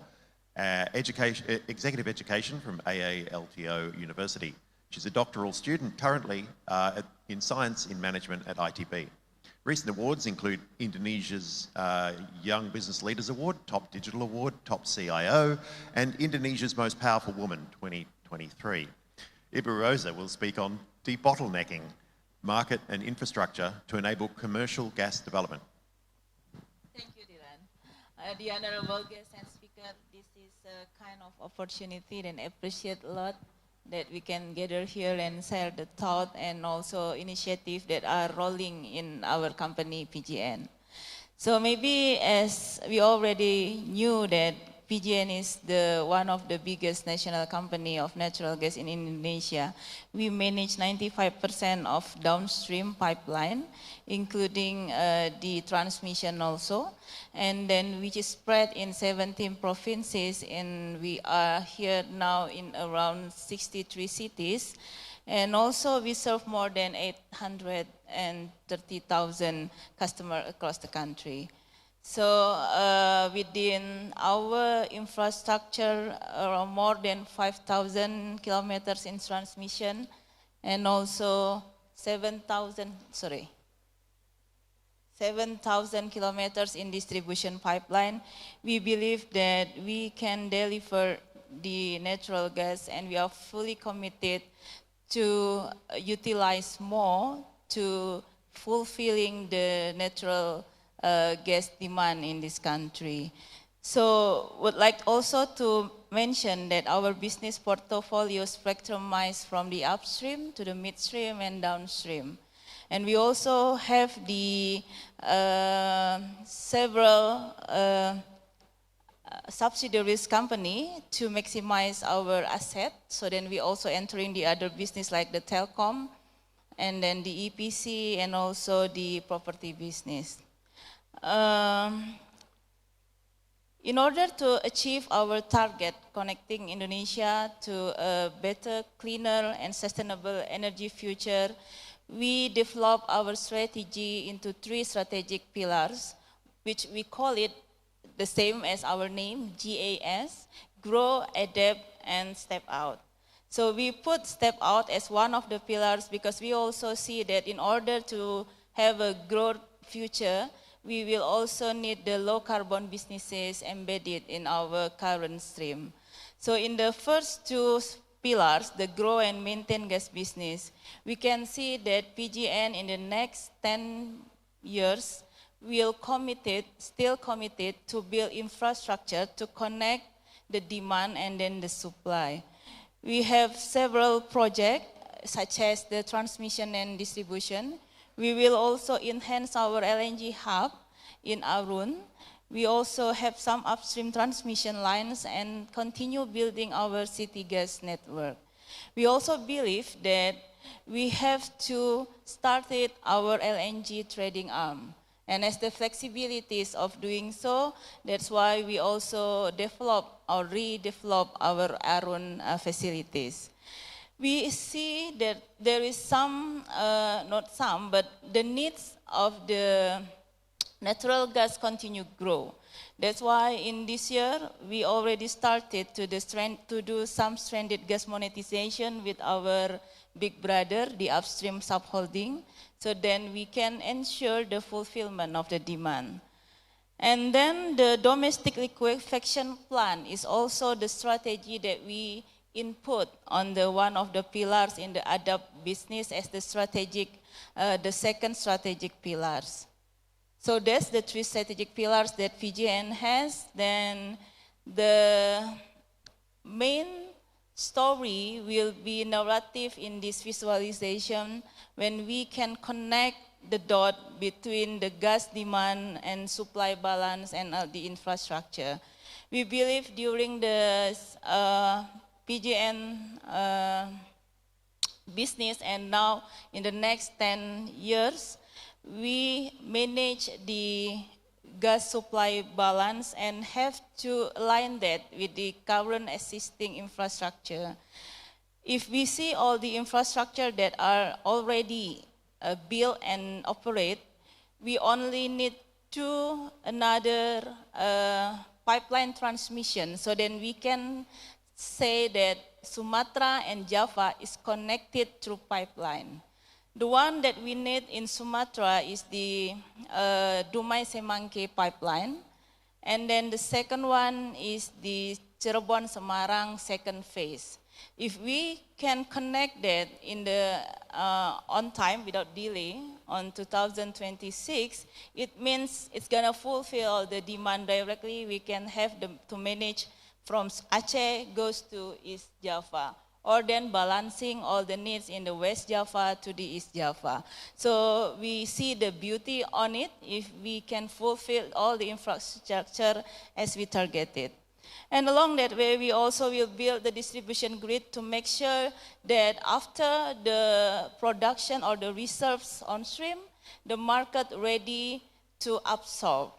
Executive Education from AALTO University. She's a doctoral student currently in Science in Management at ITB. Recent awards include Indonesia's Young Business Leaders Award, Top Digital Award, Top CIO, and Indonesia's Most Powerful Woman 2023. Ibu Rosa will speak on debottlenecking, market and infrastructure to enable commercial gas development. Thank you, Dylan. The honorable guest and speaker, this is a kind of opportunity and appreciate a lot that we can gather here and share the thought and also initiative that are rolling in our company PGN. So maybe as we already knew that PGN is one of the biggest national company of natural gas in Indonesia. We manage 95% of downstream pipeline, including the transmission also, and then which is spread in 17 provinces, and we are here now in around 63 cities. And also we serve more than 830,000 customers across the country. So within our infrastructure, around more than 5,000 kilometers in transmission, and also 7,000 kilometers in distribution pipeline. We believe that we can deliver the natural gas, and we are fully committed to utilize more to fulfilling the natural gas demand in this country. So would like also to mention that our business portfolio spectrumized from the upstream to the midstream and downstream. And we also have the several subsidiaries company to maximize our asset. So then we also entering the other business like the telecom, and then the EPC, and also the property business. In order to achieve our target, connecting Indonesia to a better, cleaner, and sustainable energy future, we develop our strategy into 3 strategic pillars, which we call it the same as our name, GAS, Grow, Adapt, and Step Out. So we put Step Out as one of the pillars because we also see that in order to have a growth future, we will also need the low carbon businesses embedded in our current stream. So in the first 2 pillars, the grow and maintain gas business, we can see that PGN in the next 10 years will still committed to build infrastructure to connect the demand and then the supply. We have several projects such as the transmission and distribution. We will also enhance our LNG hub in Arun. We also have some upstream transmission lines and continue building our city gas network. We also believe that we have to start our LNG trading arm. And as the flexibilities of doing so, that's why we also redevelop our Arun facilities. We see that there is but the needs of the natural gas continue to grow. That's why in this year, we already started to do some stranded gas monetization with our big brother, the Upstream subholding, so then we can ensure the fulfillment of the demand. And then the domestic liquefaction plant is also the strategy that we input on one of the pillars in the ADAPT business as the second strategic pillars. So that's the 3 strategic pillars that PGN has. Then the main story will be narrative in this visualization when we can connect the dot between the gas demand and supply balance and the infrastructure. We believe during the PGN business, and now in the next 10 years, we manage the gas supply balance and have to align that with the current existing infrastructure. If we see all the infrastructure that are already built and operate, we only need another pipeline transmission, so then we can say that Sumatra and Java is connected through pipeline. The one that we need in Sumatra is the Dumai Semangke pipeline, and then the second one is the Cirebon Semarang second phase. If we can connect that in the on time without delay on 2026, it means it's gonna fulfill the demand directly. We can have to manage from Aceh goes to East Java, or then balancing all the needs in the West Java to the East Java. So we see the beauty on it if we can fulfill all the infrastructure as we targeted. And along that way, we also will build the distribution grid to make sure that after the production or the reserves on stream, the market ready to absorb.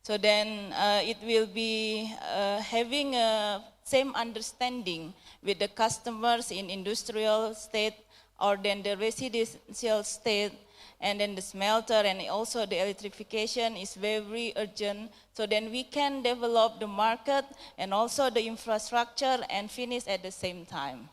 So then it will be having a same understanding with the customers in industrial state or then the residential state, and then the smelter and also the electrification is very urgent. So then we can develop the market and also the infrastructure and finish at the same time.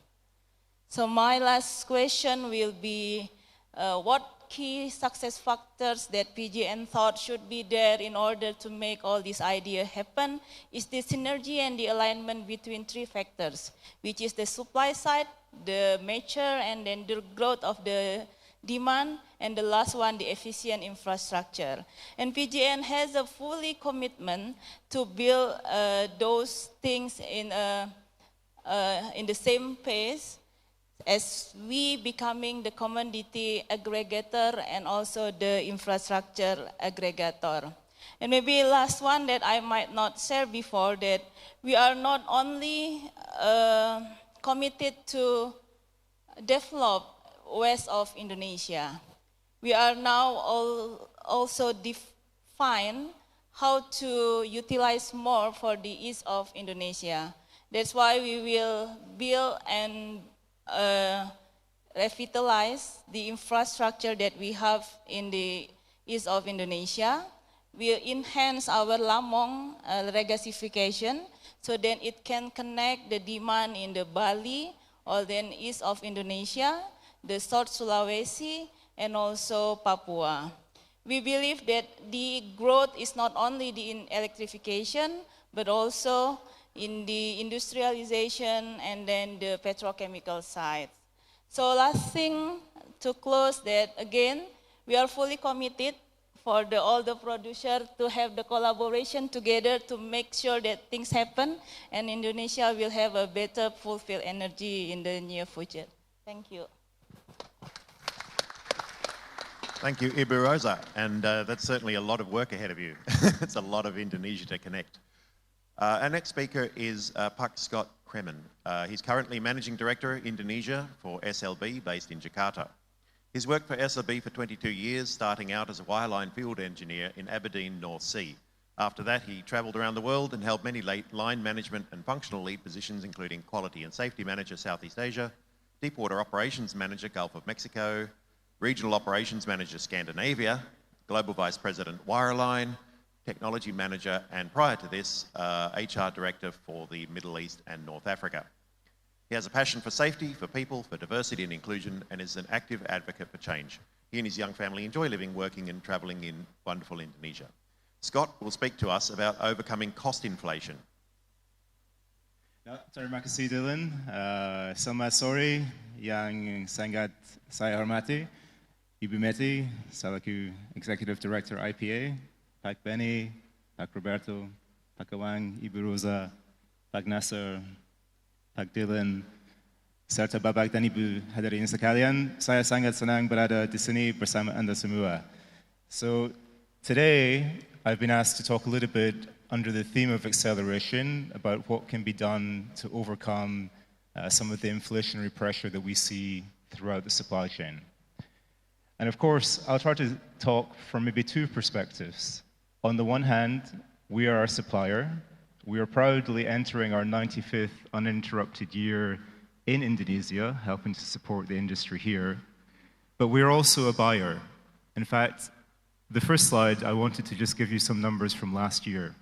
So my last question will be, what key success factors that PGN thought should be there in order to make all this idea happen is the synergy and the alignment between three factors, which is the supply side, the mature, and then the growth of the demand, and the last one, the efficient infrastructure. And PGN has a fully commitment to build those things in the same pace as we becoming the commodity aggregator and also the infrastructure aggregator. And maybe last one that I might not share before, that we are not only committed to develop west of Indonesia. We are now also define how to utilize more for the east of Indonesia. That's why we will build and revitalize the infrastructure that we have in the east of Indonesia. We'll enhance our Lamong regasification so then it can connect the demand in the Bali or then east of Indonesia, the South Sulawesi, and also Papua. We believe that the growth is not only in electrification, but also in the industrialization and then the petrochemical side. So last thing to close that, again, we are fully committed for all the producers to have the collaboration together to make sure that things happen and Indonesia will have a better fulfilled energy in the near future. Thank you. Thank you, Ibu Rosa, and that's certainly a lot of work ahead of you. It's a lot of Indonesia to connect. Our next speaker is Pak Scott Cremin. He's currently Managing Director, Indonesia for SLB, based in Jakarta. He's worked for SLB for 22 years, starting out as a wireline field engineer in Aberdeen, North Sea. After that, he travelled around the world and held many line management and functional lead positions, including Quality and Safety Manager, Southeast Asia, Deepwater Operations Manager, Gulf of Mexico, Regional Operations Manager, Scandinavia, Global Vice President, Wireline, Technology Manager, and prior to this, HR Director for the Middle East and North Africa. He has a passion for safety, for people, for diversity and inclusion, and is an active advocate for change. He and his young family enjoy living, working, and travelling in wonderful Indonesia. Scott will speak to us about overcoming cost inflation. Terima kasih Dylan. Selamat sore yang sangat saya hormati. Ibu Meti, selaku Executive Director IPA, Pak Benny, Pak Roberto, Pak Awang, Ibu Rosa, Pak Naser, Pak Dylan, serta Bapak dan Ibu hadirin sekalian, saya sangat senang berada di sini bersama Anda semua. So today, I've been asked to talk a little bit under the theme of acceleration about what can be done to overcome some of the inflationary pressure that we see throughout the supply chain. And of course, I'll try to talk from maybe two perspectives. On the one hand, we are a supplier. We are proudly entering our 95th uninterrupted year in Indonesia, helping to support the industry here. But we're also a buyer. In fact, the first slide, I wanted to just give you some numbers from last year.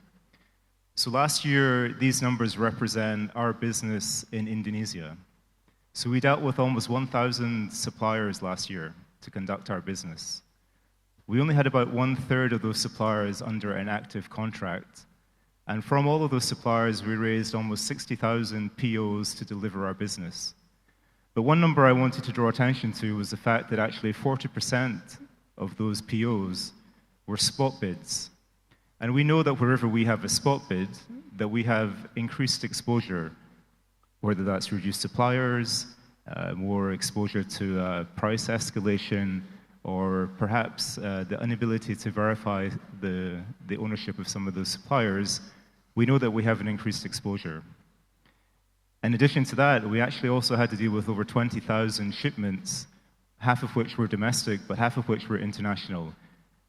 So last year, these numbers represent our business in Indonesia. So we dealt with almost 1,000 suppliers last year to conduct our business. We only had about 1/3 of those suppliers under an active contract. And from all of those suppliers, we raised almost 60,000 POs to deliver our business. But one number I wanted to draw attention to was the fact that actually 40% of those POs were spot bids. And we know that wherever we have a spot bid, that we have increased exposure, whether that's reduced suppliers, more exposure to price escalation, or perhaps the inability to verify the ownership of some of those suppliers. We know that we have an increased exposure. In addition to that, we actually also had to deal with over 20,000 shipments, half of which were domestic, but half of which were international.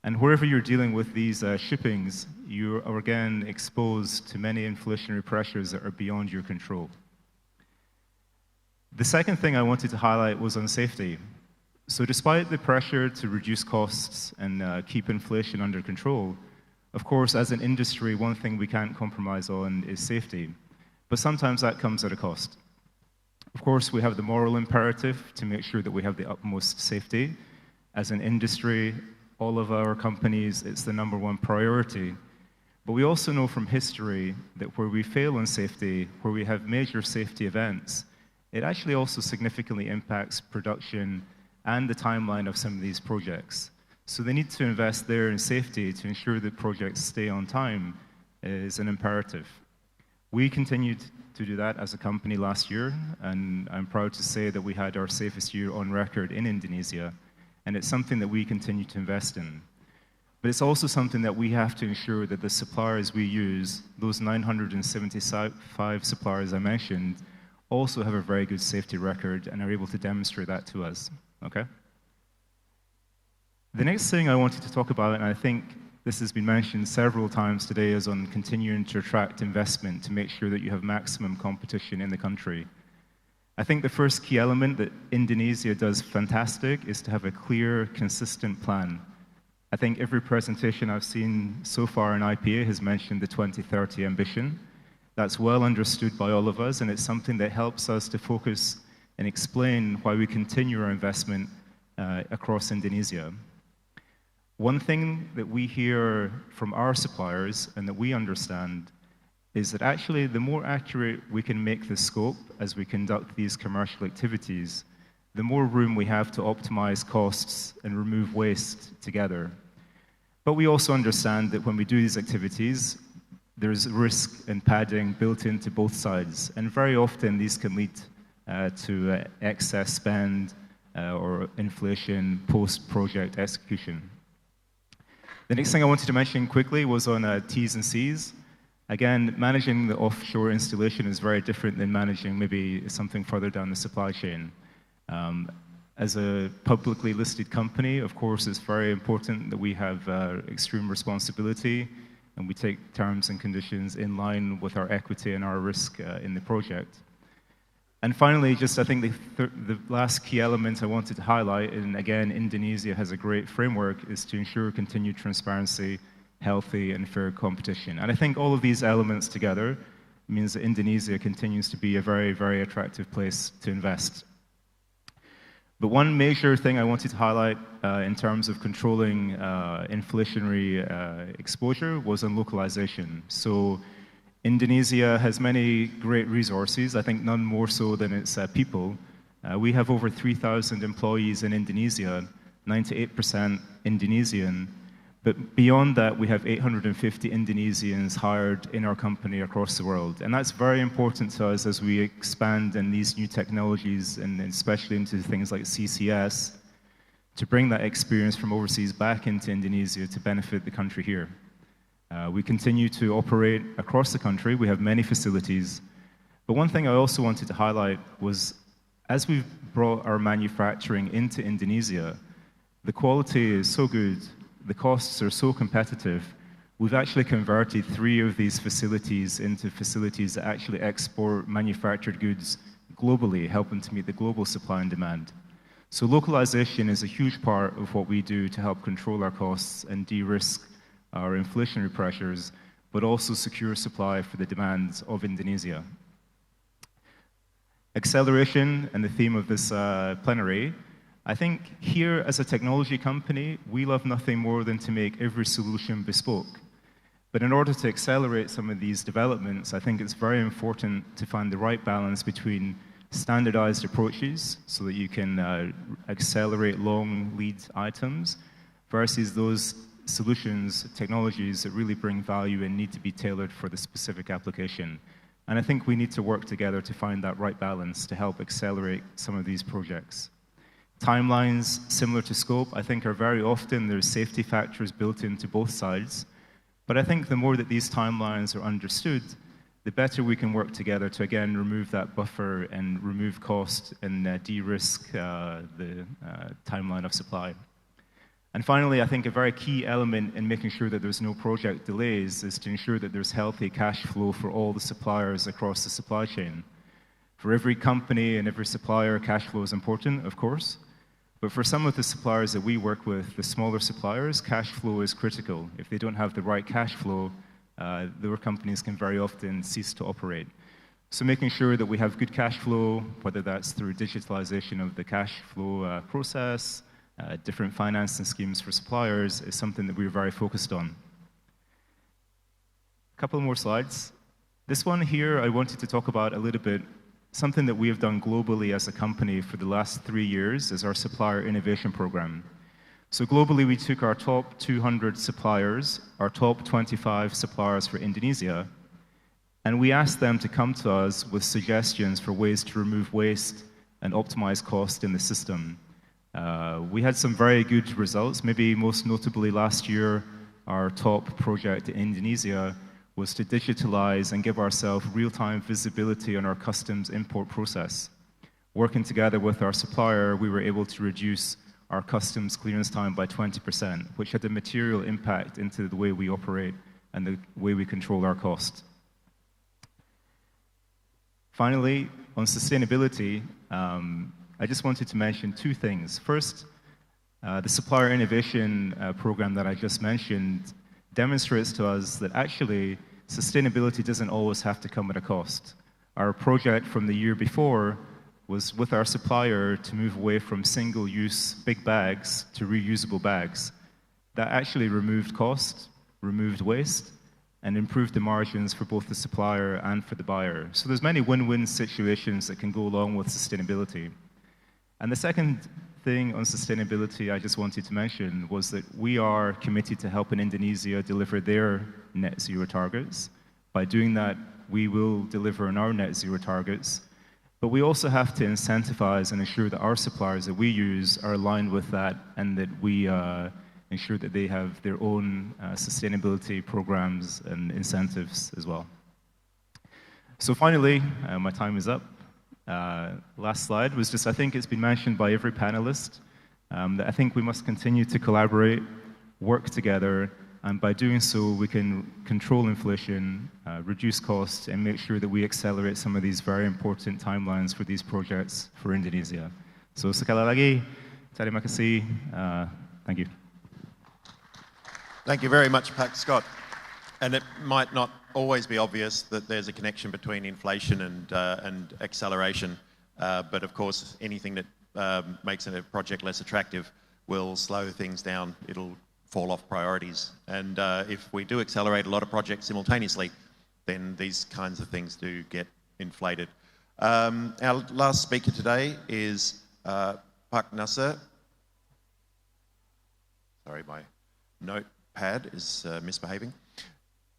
And wherever you're dealing with these shippings, you are again exposed to many inflationary pressures that are beyond your control. The second thing I wanted to highlight was on safety. So despite the pressure to reduce costs and keep inflation under control, of course, as an industry, one thing we can't compromise on is safety. But sometimes that comes at a cost. Of course, we have the moral imperative to make sure that we have the utmost safety. As an industry, all of our companies, it's the #1 priority. But we also know from history that where we fail on safety, where we have major safety events, it actually also significantly impacts production and the timeline of some of these projects. So they need to invest there in safety to ensure that projects stay on time is an imperative. We continued to do that as a company last year, and I'm proud to say that we had our safest year on record in Indonesia, and it's something that we continue to invest in. But it's also something that we have to ensure that the suppliers we use, those 975 suppliers I mentioned, also have a very good safety record and are able to demonstrate that to us, okay? The next thing I wanted to talk about, and I think this has been mentioned several times today, is on continuing to attract investment to make sure that you have maximum competition in the country. I think the first key element that Indonesia does fantastic is to have a clear, consistent plan. I think every presentation I've seen so far in IPA has mentioned the 2030 ambition. That's well understood by all of us, and it's something that helps us to focus and explain why we continue our investment across Indonesia. One thing that we hear from our suppliers and that we understand is that actually the more accurate we can make the scope as we conduct these commercial activities, the more room we have to optimize costs and remove waste together. But we also understand that when we do these activities, there's risk and padding built into both sides, and very often these can lead to excess spend or inflation post-project execution. The next thing I wanted to mention quickly was on T's and C's. Again, managing the offshore installation is very different than managing maybe something further down the supply chain. As a publicly listed company, of course, it's very important that we have extreme responsibility and we take terms and conditions in line with our equity and our risk in the project. And finally, just I think the last key element I wanted to highlight, and again, Indonesia has a great framework, is to ensure continued transparency, healthy and fair competition. And I think all of these elements together means that Indonesia continues to be a very, very attractive place to invest. But one major thing I wanted to highlight in terms of controlling inflationary exposure was on localization. So Indonesia has many great resources, I think none more so than its people. We have over 3,000 employees in Indonesia, 98% Indonesian. But beyond that, we have 850 Indonesians hired in our company across the world. And that's very important to us as we expand in these new technologies, and especially into things like CCS, to bring that experience from overseas back into Indonesia to benefit the country here. We continue to operate across the country. We have many facilities. But one thing I also wanted to highlight was as we've brought our manufacturing into Indonesia, the quality is so good, the costs are so competitive, we've actually converted 3 of these facilities into facilities that actually export manufactured goods globally, helping to meet the global supply and demand. So localization is a huge part of what we do to help control our costs and de-risk our inflationary pressures, but also secure supply for the demands of Indonesia. Acceleration and the theme of this plenary, I think here as a technology company, we love nothing more than to make every solution bespoke. But in order to accelerate some of these developments, I think it's very important to find the right balance between standardized approaches so that you can accelerate long lead items versus those solutions, technologies that really bring value and need to be tailored for the specific application. And I think we need to work together to find that right balance to help accelerate some of these projects. Timelines, similar to scope, I think are very often there's safety factors built into both sides. But I think the more that these timelines are understood, the better we can work together to, again, remove that buffer and remove cost and de-risk the timeline of supply. And finally, I think a very key element in making sure that there's no project delays is to ensure that there's healthy cash flow for all the suppliers across the supply chain. For every company and every supplier, cash flow is important, of course. But for some of the suppliers that we work with, the smaller suppliers, cash flow is critical. If they don't have the right cash flow, their companies can very often cease to operate. So making sure that we have good cash flow, whether that's through digitalization of the cash flow process, different financing schemes for suppliers, is something that we're very focused on. A couple more slides. This one here, I wanted to talk about a little bit, something that we have done globally as a company for the last 3 years is our supplier innovation program. So globally, we took our top 200 suppliers, our top 25 suppliers for Indonesia, and we asked them to come to us with suggestions for ways to remove waste and optimize cost in the system. We had some very good results. Maybe most notably last year, our top project in Indonesia was to digitalize and give ourselves real-time visibility on our customs import process. Working together with our supplier, we were able to reduce our customs clearance time by 20%, which had a material impact into the way we operate and the way we control our cost. Finally, on sustainability, I just wanted to mention 2 things. First, the supplier innovation program that I just mentioned demonstrates to us that actually sustainability doesn't always have to come at a cost. Our project from the year before was with our supplier to move away from single-use big bags to reusable bags. That actually removed cost, removed waste, and improved the margins for both the supplier and for the buyer. So there's many win-win situations that can go along with sustainability. And the second thing on sustainability I just wanted to mention was that we are committed to helping Indonesia deliver their net zero targets. By doing that, we will deliver on our net zero targets. But we also have to incentivize and ensure that our suppliers that we use are aligned with that and that we ensure that they have their own sustainability programs and incentives as well. So finally, my time is up. Last slide was just, I think it's been mentioned by every panelist, that I think we must continue to collaborate, work together, and by doing so, we can control inflation, reduce costs, and make sure that we accelerate some of these very important timelines for these projects for Indonesia. So sekali lagi, terima kasih. Thank you. Thank you very much, Pak Scott. And it might not always be obvious that there's a connection between inflation and acceleration, but of course, anything that makes a project less attractive will slow things down. It'll fall off priorities. And if we do accelerate a lot of projects simultaneously, then these kinds of things do get inflated. Our last speaker today is Pak Naser. Sorry, my notepad is misbehaving.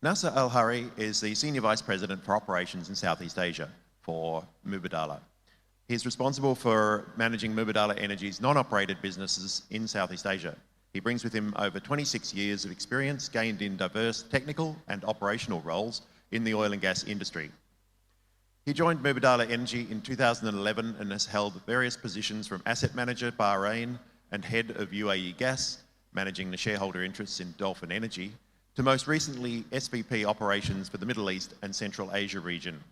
Naser Al-Hajri is the Senior Vice President for Operations in Southeast Asia for Mubadala. He's responsible for managing Mubadala Energy's non-operated businesses in Southeast Asia. He brings with him over 26 years of experience gained in diverse technical and operational roles in the oil and gas industry. He joined Mubadala Energy in 2011 and has held various positions from asset manager Bahrain and head of UAE Gas, managing the shareholder interests in Dolphin Energy, to most recently SVP operations for the Middle East and Central Asia region.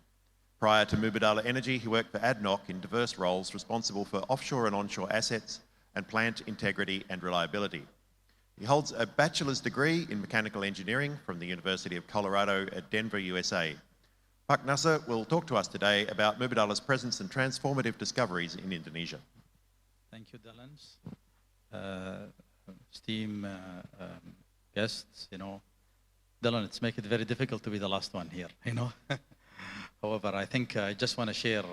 Prior to Mubadala Energy, he worked for ADNOC in diverse roles responsible for offshore and onshore assets and plant integrity and reliability. He holds a bachelor's degree in mechanical engineering from the University of Colorado at Denver, USA. Pak Naser will talk to us today about Mubadala's presence and transformative discoveries in Indonesia. Thank you, Dylan. Esteemed guests, Dylan, it's make it very difficult to be the last one here, However, I think I just want to share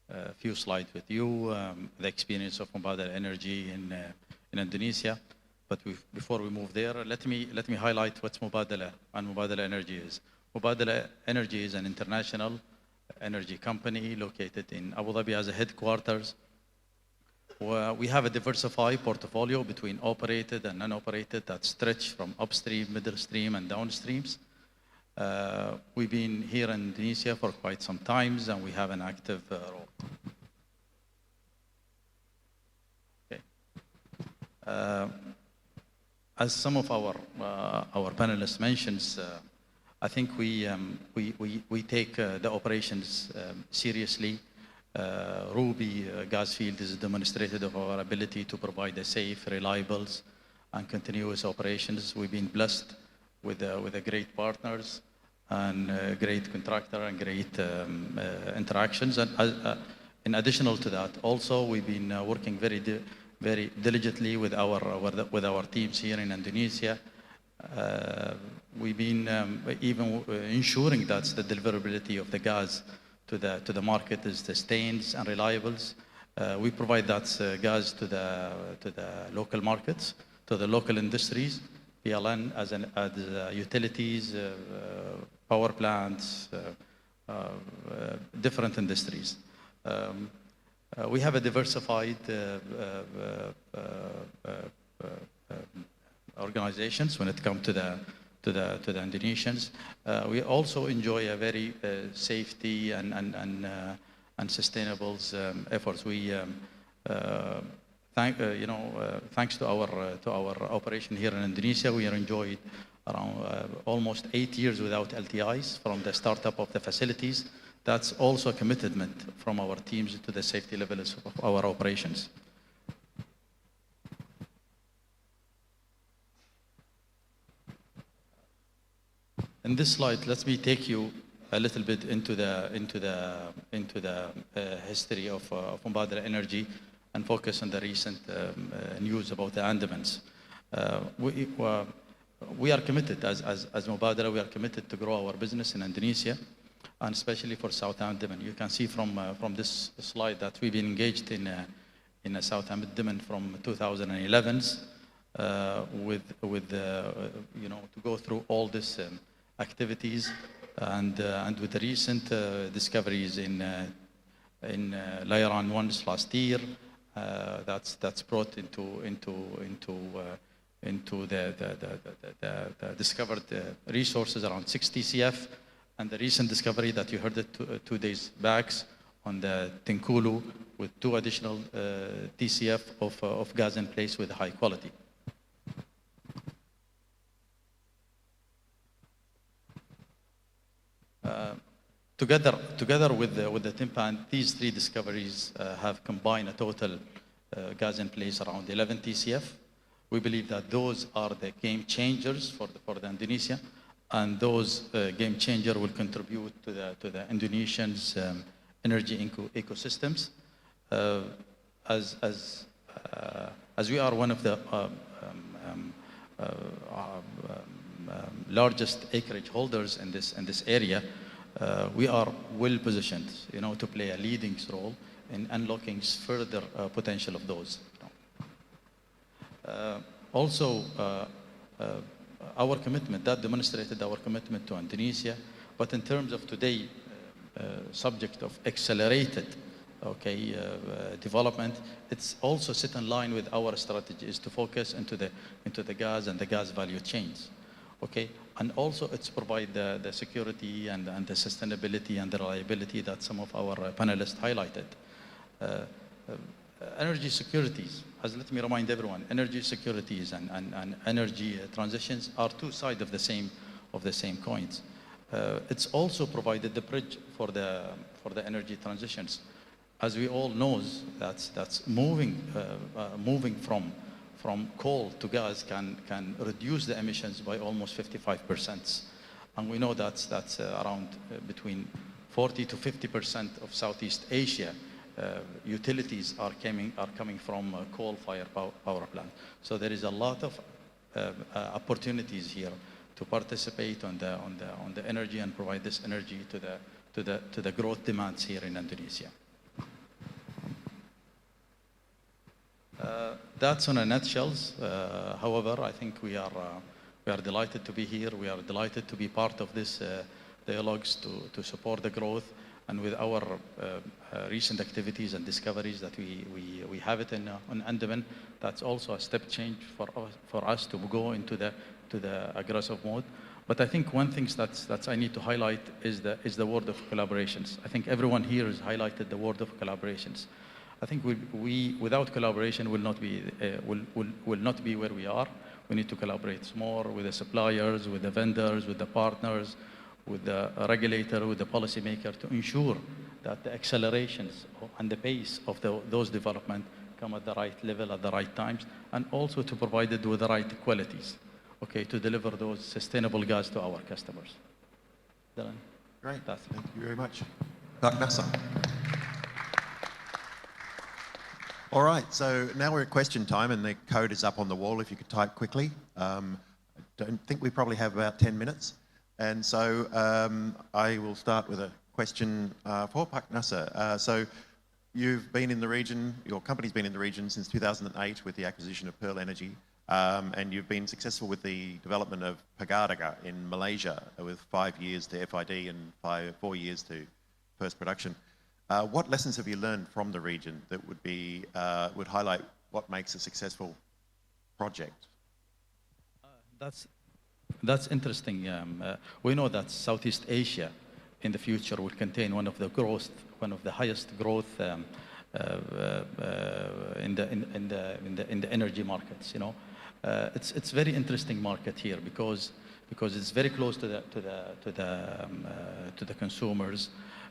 a few slides with you, the experience of Mubadala Energy in Indonesia. But before we move there, let me highlight what Mubadala and Mubadala Energy is. Mubadala Energy is an international energy company located in Abu Dhabi as a headquarters. We have a diversified portfolio between operated and non-operated that stretch from upstream, middle stream, and downstreams. We've been here in Indonesia for quite some time, and we have an active role. Okay. As some of our panelists mentions, I think we take the operations seriously. Ruby gas field is demonstrated of our ability to provide a safe, reliable, and continuous operations. We've been blessed with a great partners and a great contractor and great interactions. And in addition to that, also we've been working very diligently with our teams here in Indonesia. We've been even ensuring that the deliverability of the gas to the market is sustained and reliable. We provide that gas to the local markets, to the local industries, PLN as utilities, power plants, different industries. We have a diversified organizations when it comes to the Indonesians. We also enjoy a very safety and sustainable efforts. We thanks to our operation here in Indonesia, we are enjoyed around almost 8 years without LTIs from the startup of the facilities. That's also a commitment from our teams to the safety levels of our operations. In this slide, let me take you a little bit into the history of Mubadala Energy and focus on the recent news about the Andamans. We are committed as Mubadala. We are committed to grow our business in Indonesia, and especially for South Andaman. You can see from this slide that we've been engaged in South Andaman from 2011, to go through all this activities, and with the recent discoveries in Layaran 1 last year, that's brought into the discovered resources around 6 TCF, and the recent discovery that you heard it 2 days back on the Tinkulu with 2 additional TCF of gas in place with high quality. Together with the Timpan, these 3 discoveries have combined a total gas in place around 11 TCF. We believe that those are the game changers for the Indonesia, and those game changers will contribute to the Indonesians' energy ecosystems. As we are one of the largest acreage holders in this area, we are well positioned, to play a leading role in unlocking further potential of those. Also, our commitment that demonstrated our commitment to Indonesia, but in terms of today, subject of accelerated, development, it's also sit in line with our strategy is to focus into the gas and the gas value chains. and also it's provide the security and the sustainability and the reliability that some of our panelists highlighted. Energy securities, as let me remind everyone, energy securities and energy transitions are two sides of the same coins. It's also provided the bridge for the energy transitions. As we all know, that's moving from coal to gas can reduce the emissions by almost 55%. And we know that's around between 40 to 50% of Southeast Asia utilities are coming from coal-fired power plant. So there is a lot of opportunities here to participate on the energy and provide this energy to the growth demands here in Indonesia. That's on a nutshell. However, I think we are delighted to be here. We are delighted to be part of this dialogues to support the growth. And with our recent activities and discoveries that we have it on Andaman, that's also a step change for us to go into the aggressive mode. But I think one thing that I need to highlight is the word of collaborations. I think everyone here has highlighted the word of collaborations. I think we without collaboration will not be where we are. We need to collaborate more with the suppliers, with the vendors, with the partners, with the regulator, with the policymaker to ensure that the accelerations and the pace of those development come at the right level at the right times, and also to provide it with the right qualities, okay, to deliver those sustainable gas to our customers. Dylan? Great, thank you very much. Dr. Naser. All right, so now we're at question time, and the code is up on the wall if you could type quickly. I don't think we probably have about 10 minutes. And so I will start with a question for Pak Naser. So you've been in the region, your company's been in the region since 2008 with the acquisition of Pearl Energy, and you've been successful with the development of Pagadaga in Malaysia with 5 years to FID and 4 years to first production. What lessons have you learned from the region that would highlight what makes a successful project? That's interesting. We know that Southeast Asia in the future will contain one of the highest growth in the energy markets. You know, it's very interesting market here because it's very close to the consumers.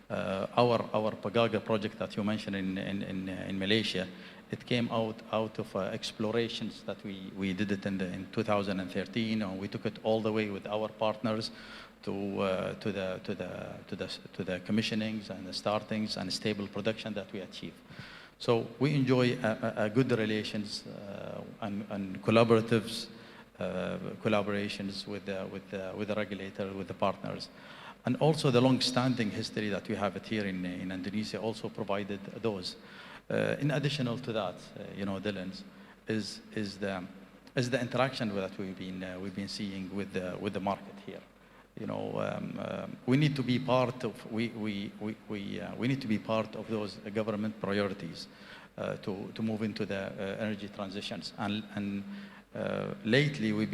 Our Pagaga project that you mentioned in Malaysia, it came out of explorations that we did it in 2013, and we took it all the way with our partners to the commissionings and the startings and stable production that we achieve. So we enjoy a good relations and collaborations with the regulator, with the partners. And also the long-standing history that we have it here in Indonesia also provided those. In addition to that, you know, Dylan, is the interaction that we've been seeing with the market here. You know, we need to be part of we need to be part of those government priorities to move into the energy transitions. And lately we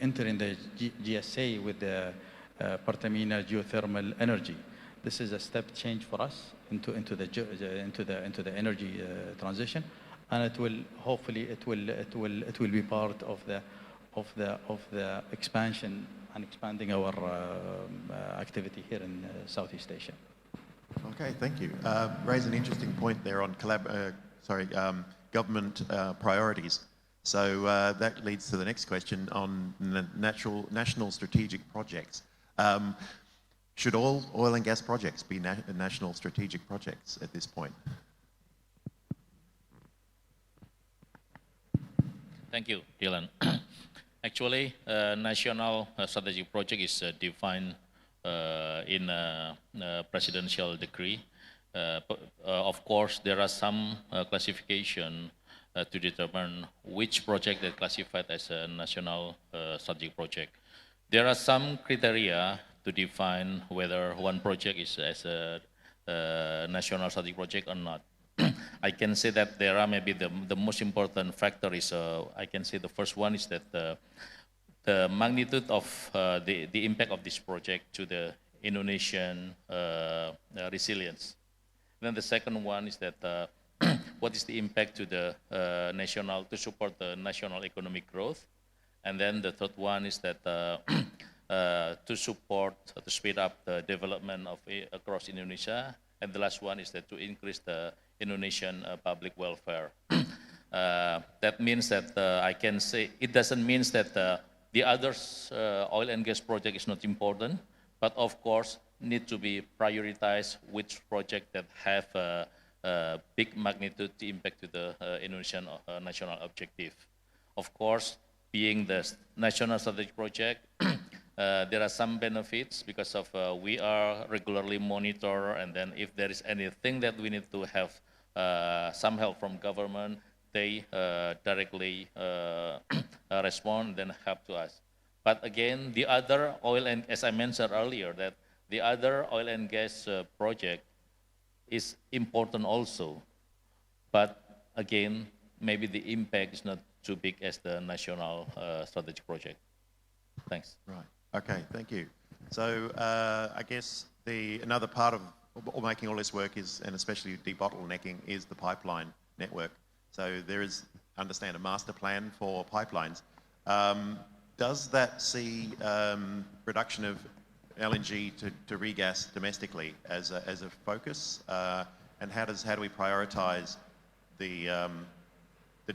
enter in the GSA with the Pertamina geothermal energy. This is a step change for us into the energy transition, and it will hopefully be part of the expansion and expanding our activity here in Southeast Asia. Okay, thank you. Raise an interesting point there on government priorities. So that leads to the next question on national strategic projects. Should all oil and gas projects be national strategic projects at this point? Thank you, Dylan. Actually, national strategic project is defined in a presidential decree. Of course, there are some classification to determine which project is classified as a national strategic project. There are some criteria to define whether one project is as a national strategic project or not. I can say that there are maybe the most important factor is, I can say the first one is that the magnitude of the impact of this project to the Indonesian resilience. Then the second one is that what is the impact to the to support the national economic growth? And then the third one is that to speed up the development of across Indonesia. And the last one is that to increase the Indonesian public welfare. That means that I can say, it doesn't mean that the other oil and gas project is not important, but of course need to be prioritized which project that have a big magnitude impact to the Indonesian national objective. Of course, being the national strategic project, there are some benefits because of we are regularly monitor, and then if there is anything that we need to have some help from government, they directly respond and then help to us. But again, the other oil and, as I mentioned earlier, that the other oil and gas project is important also. But again, maybe the impact is not too big as the national strategic project. Thanks. Right. Okay. Thank you. So I guess another part of making all this work is, and especially debottlenecking, is the pipeline network. So there is, understand, a master plan for pipelines. Does that see production of LNG to regas domestically as a focus? And how do we prioritize the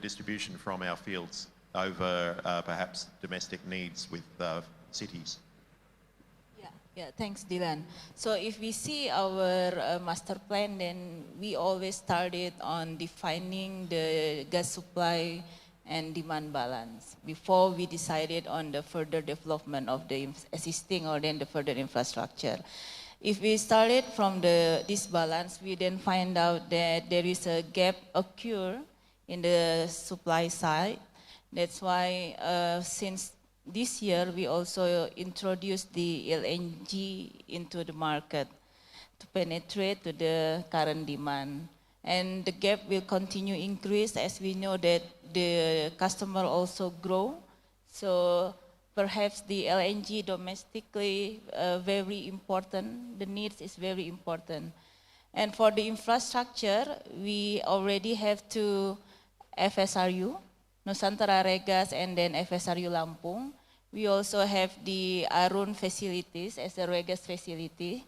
distribution from our fields over perhaps domestic needs with cities? Yeah, thanks, Dylan. So if we see our master plan, then we always started on defining the gas supply and demand balance before we decided on the further development of the existing or then the further infrastructure. If we started from this balance, we then find out that there is a gap occur in the supply side. That's why since this year, we also introduced the LNG into the market to penetrate to the current demand. And the gap will continue increase as we know that the customer also grow. So perhaps the LNG domestically very important, the needs is very important. And for the infrastructure, we already have two FSRU, Nusantara Regas and then FSRU Lampung. We also have the Arun facilities as a Regas facility.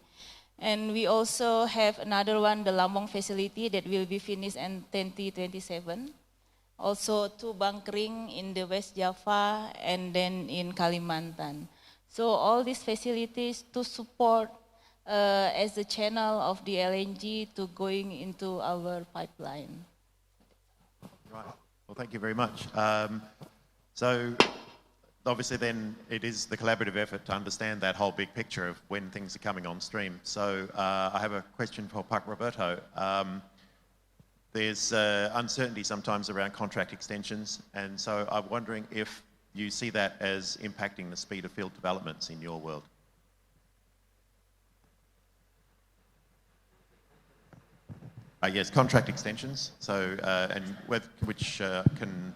And we also have another one, the Lampung facility that will be finished in 2027. Also two bunkering in the West Java and then in Kalimantan. So all these facilities to support as the channel of the LNG to going into our pipeline. Right. Well, thank you very much. So obviously then it is the collaborative effort to understand that whole big picture of when things are coming on stream. So I have a question for Roberto. There's uncertainty sometimes around contract extensions, and so I'm wondering if you see that as impacting the speed of field developments in your world. Yes, contract extensions. So, and which can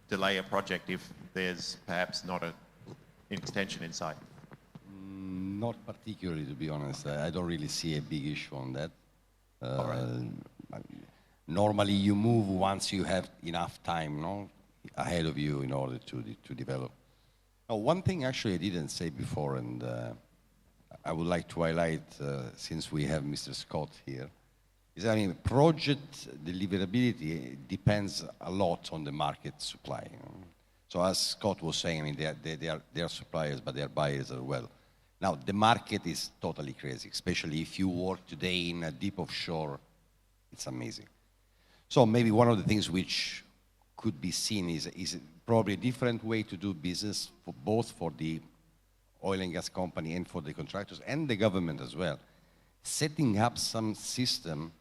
delay a project if there's perhaps not an extension in sight. Not particularly, to be honest. I don't really see a big issue on that. All right. Normally, you move once you have enough time, no, ahead of you in order to develop. Now, one thing actually I didn't say before, and I would like to highlight since we have Mr. Scott here. Is, I mean, project deliverability depends a lot on the market supply. You know? So as Scott was saying, I mean, they are suppliers, but they are buyers as well. Now, the market is totally crazy, especially if you work today in a deep offshore, it's amazing. So maybe one of the things which could be seen is probably a different way to do business for both for the oil and gas company and for the contractors and the government as well. Setting up some system,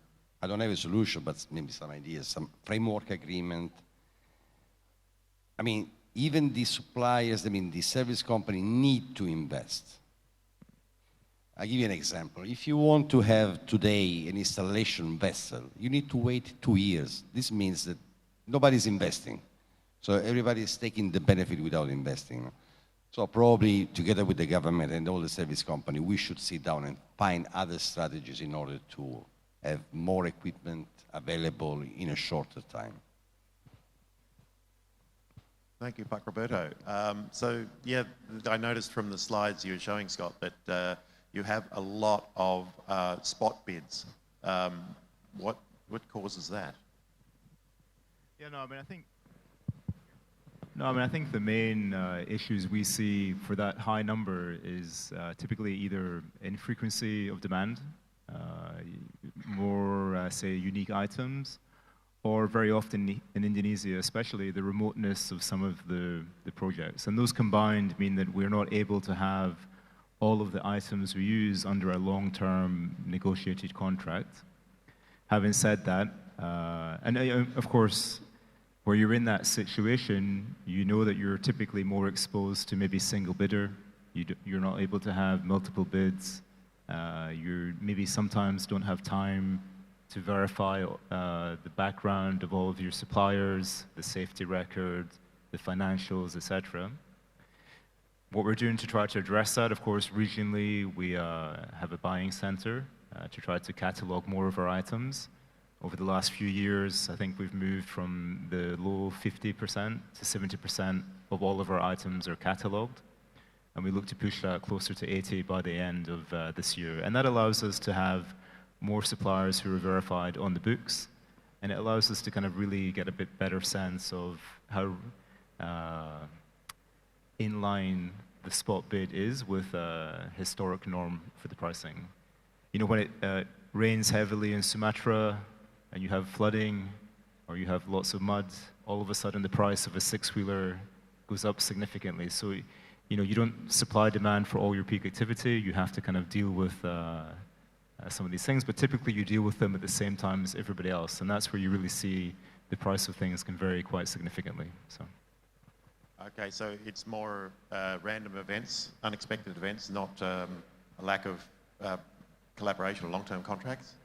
I don't have a solution, but maybe some ideas, some framework agreement. I mean, even the suppliers, I mean, the service company need to invest. I'll give you an example. If you want to have today an installation vessel, you need to wait 2 years. This means that nobody's investing. So everybody is taking the benefit without investing. So probably together with the government and all the service company, we should sit down and find other strategies in order to have more equipment available in a shorter time. Thank you, Roberto. So yeah, I noticed from the slides you were showing, Scott, that you have a lot of spot bids. What causes that? Yeah, I think the main issues we see for that high number is typically either infrequency of demand, more, say, unique items, or very often in Indonesia, especially the remoteness of some of the projects. And those combined mean that we're not able to have all of the items we use under a long-term negotiated contract. Having said that, and of course, where you're in that situation, you know that you're typically more exposed to maybe single bidder. You're not able to have multiple bids. You maybe sometimes don't have time to verify the background of all of your suppliers, the safety record, the financials, etc. What we're doing to try to address that, of course, regionally, we have a buying center to try to catalog more of our items. Over the last few years, I think we've moved from the low 50% to 70% of all of our items are cataloged. And we look to push that closer to 80 by the end of this year. And that allows us to have more suppliers who are verified on the books. And it allows us to kind of really get a bit better sense of how in line the spot bid is with a historic norm for the pricing. You know, when it rains heavily in Sumatra, and you have flooding, or you have lots of mud, all of a sudden the price of a six-wheeler goes up significantly. So, you know, you don't supply demand for all your peak activity. You have to kind of deal with some of these things, but typically you deal with them at the same time as everybody else, and that's where you really see the price of things can vary quite significantly. So. Okay, so it's more random events, unexpected events, not a lack of collaboration or long-term contracts?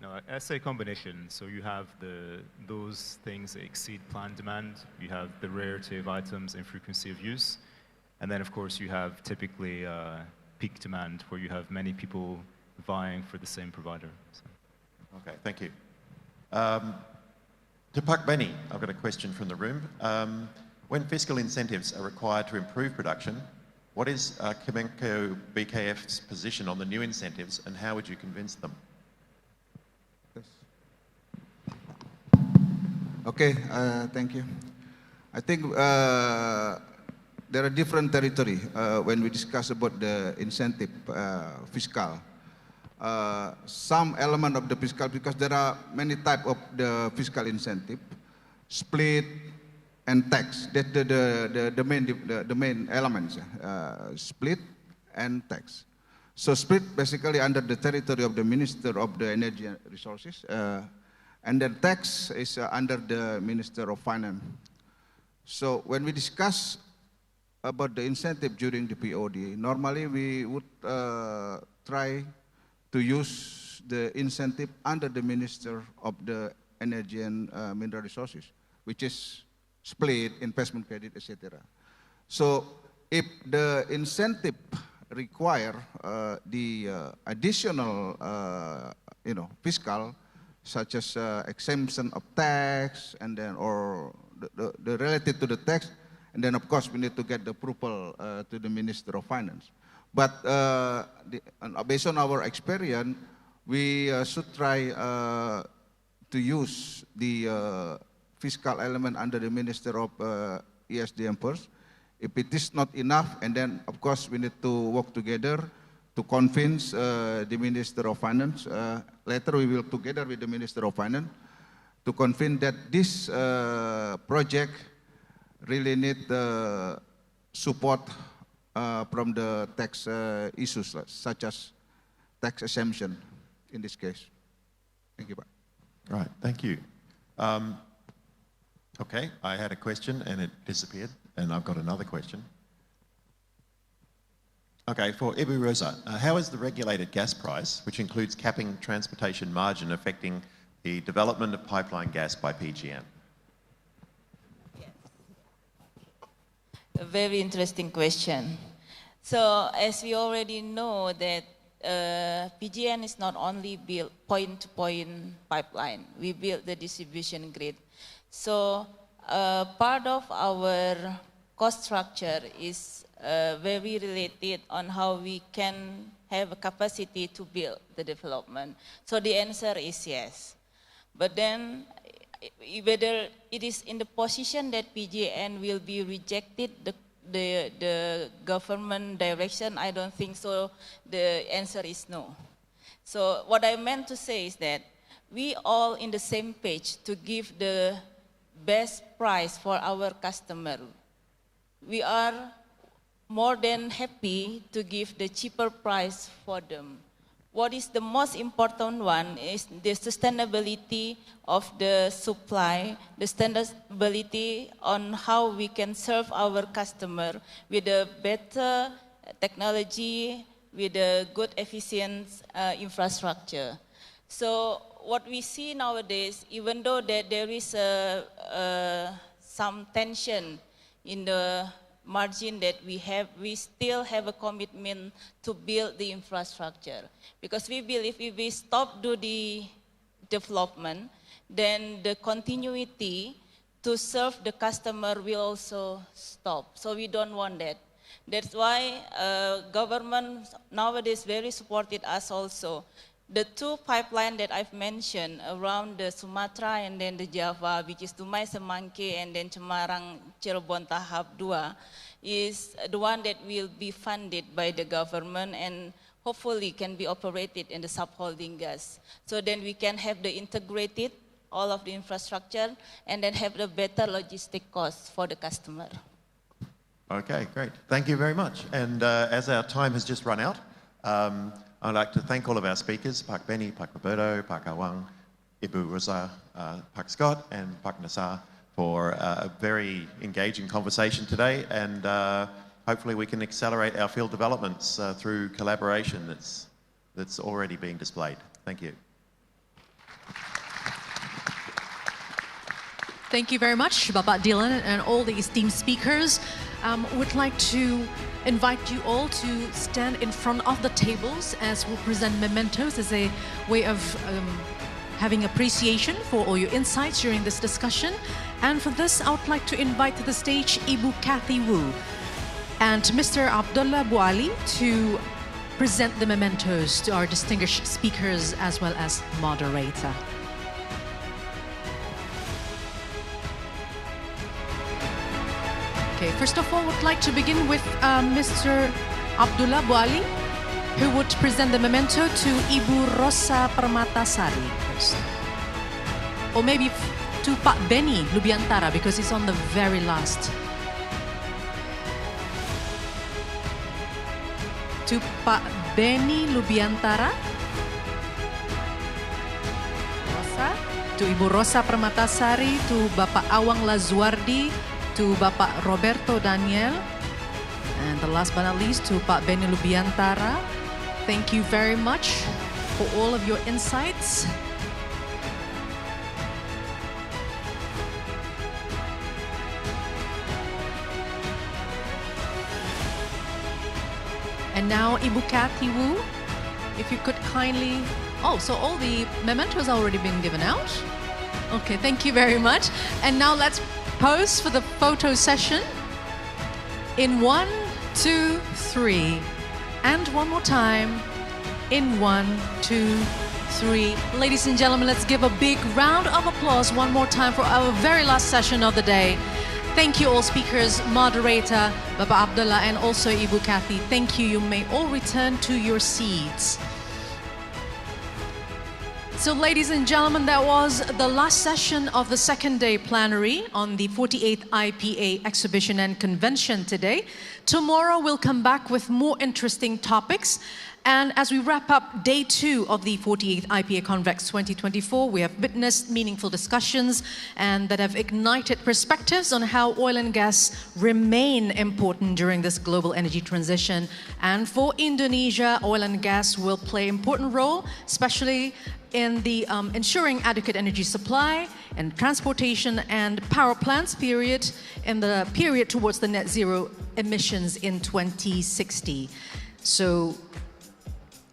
No, I say combination. So you have those things that exceed planned demand. You have the rarity of items and frequency of use. And then, of course, you have typically peak demand where you have many people vying for the same provider. So. Okay, thank you. To Pak Benny, I've got a question from the room. When fiscal incentives are required to improve production, what is Kemenko BKF's position on the new incentives and how would you convince them? Okay, thank you. I think there are different territory when we discuss about the incentive fiscal. Some element of the fiscal, because there are many types of the fiscal incentive, split and tax. That's the main elements, split and tax. So split basically under the territory of the Minister of the Energy and Resources, and then tax is under the Minister of Finance. So when we discuss about the incentive during the POD, normally we would try to use the incentive under the Minister of the Energy and Mineral Resources, which is split, investment credit, etc. So if the incentive require the additional, fiscal, such as exemption of tax, and then or the related to the tax, and then of course we need to get the approval to the Minister of Finance. But based on our experience, we should try to use the fiscal element under the Minister of ESDM first. If it is not enough, and then of course we need to work together to convince the Minister of Finance. Later we will together with the Minister of Finance to convince that this project really need support from the tax issues such as tax exemption in this case. Thank you. Right, thank you. Okay, I had a question and it disappeared, and I've got another question. Okay, for Ibu Rosa, how is the regulated gas price, which includes capping transportation margin, affecting the development of pipeline gas by PGM? a very interesting question. So as we already know that PGN is not only built point-to-point pipeline, we built the distribution grid. So part of our cost structure is very related on how we can have a capacity to build the development. So the answer is yes. But then whether it is in the position that PGN will be rejected the government direction, I don't think so. The answer is no. So what I meant to say is that we all in the same page to give the best price for our customer. We are more than happy to give the cheaper price for them. What is the most important one is the sustainability of the supply, the sustainability on how we can serve our customer with a better technology, with a good efficient infrastructure. So what we see nowadays, even though that there is some tension in the margin that we still have a commitment to build the infrastructure. Because we believe if we stop do the development, then the continuity to serve the customer will also stop. So we don't want that. That's why government nowadays very supported us also. The two pipelines that I've mentioned around the Sumatra and then the Java, which is Dumai Semangke and then Semarang Cirebon Tahap 2, is the one that will be funded by the government and hopefully can be operated in the subholding gas. So then we can have the integrated, all of the infrastructure, and then have the better logistic costs for the customer. Okay, great. Thank you very much. And as our time has just run out, I'd like to thank all of our speakers, Pak Benny, Pak Roberto, Pak Awang, Ibu Rosa, Pak Scott, and Pak Naser, for a very engaging conversation today. And hopefully we can accelerate our field developments through collaboration that's already being displayed. Thank you. Thank you very much, Bapak Dylan and all the esteemed speakers. Would like to invite you all to stand in front of the tables as we'll present mementos as a way of having appreciation for all your insights during this discussion. And for this, I would like to invite to the stage Ibu Kathy Wu and Mr. Abdullah Buali to present the mementos to our distinguished speakers as well as moderator. Okay, first of all, I would like to begin with Mr. Abdullah Buali, who would present the memento to Ibu Rosa Permata Sari first. Or maybe to Pak Benny Lubiantara, because it's on the very last. To Pak Benny Lubiantara. Rosa. To Ibu Rosa Permata Sari, to Bapak Awang Lazuardi, to Bapak Roberto Daniele, and the last but not least to Pak Benny Lubiantara. Thank you very much for all of your insights. And now Ibu Kathy Wu, if you could kindly, oh, so all the mementos have already been given out? Okay, thank you very much. And now let's pose for the photo session in 1, 2, 3, and one more time in 1, 2, 3. Ladies and gentlemen, let's give a big round of applause one more time for our very last session of the day. Thank you all speakers, moderator, Bapak Abdullah, and also Ibu Kathy. Thank you. You may all return to your seats. So ladies and gentlemen, that was the last session of the second day plenary on the 48th IPA exhibition and convention today. Tomorrow we'll come back with more interesting topics. And as we wrap up day 2 of the 48th IPA CONVEX 2024, we have witnessed meaningful discussions and that have ignited perspectives on how oil and gas remain important during this global energy transition. And for Indonesia, oil and gas will play an important role, especially in the ensuring adequate energy supply, and transportation and power plants period in the period towards the net zero emissions in 2060. So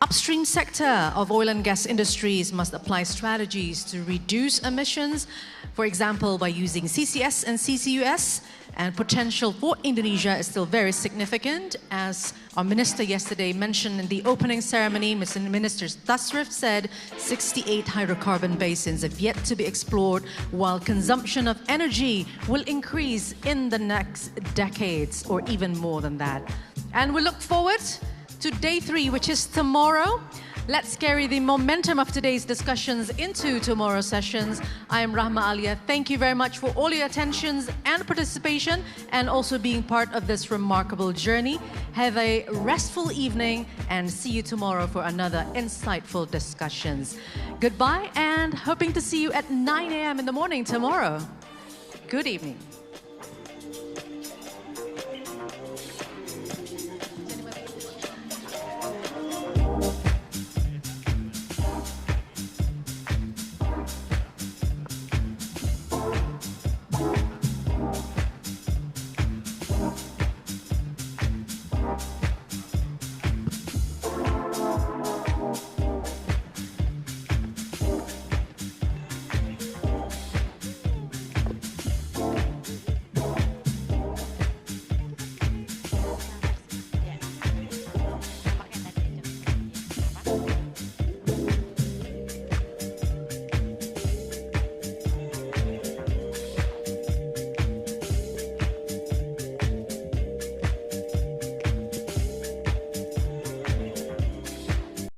upstream sector of oil and gas industries must apply strategies to reduce emissions, for example, by using CCS and CCUS, and potential for Indonesia is still very significant. As our minister yesterday mentioned in the opening ceremony, Mr. Minister Tasrif said 68 hydrocarbon basins have yet to be explored, while consumption of energy will increase in the next decades, or even more than that. And we look forward to day 3, which is tomorrow. Let's carry the momentum of today's discussions into tomorrow's sessions. I am Rahma Alia. Thank you very much for all your attentions and participation, and also being part of this remarkable journey. Have a restful evening, and see you tomorrow for another insightful discussions. Goodbye, and hoping to see you at 9 a.m. in the morning tomorrow. Good evening.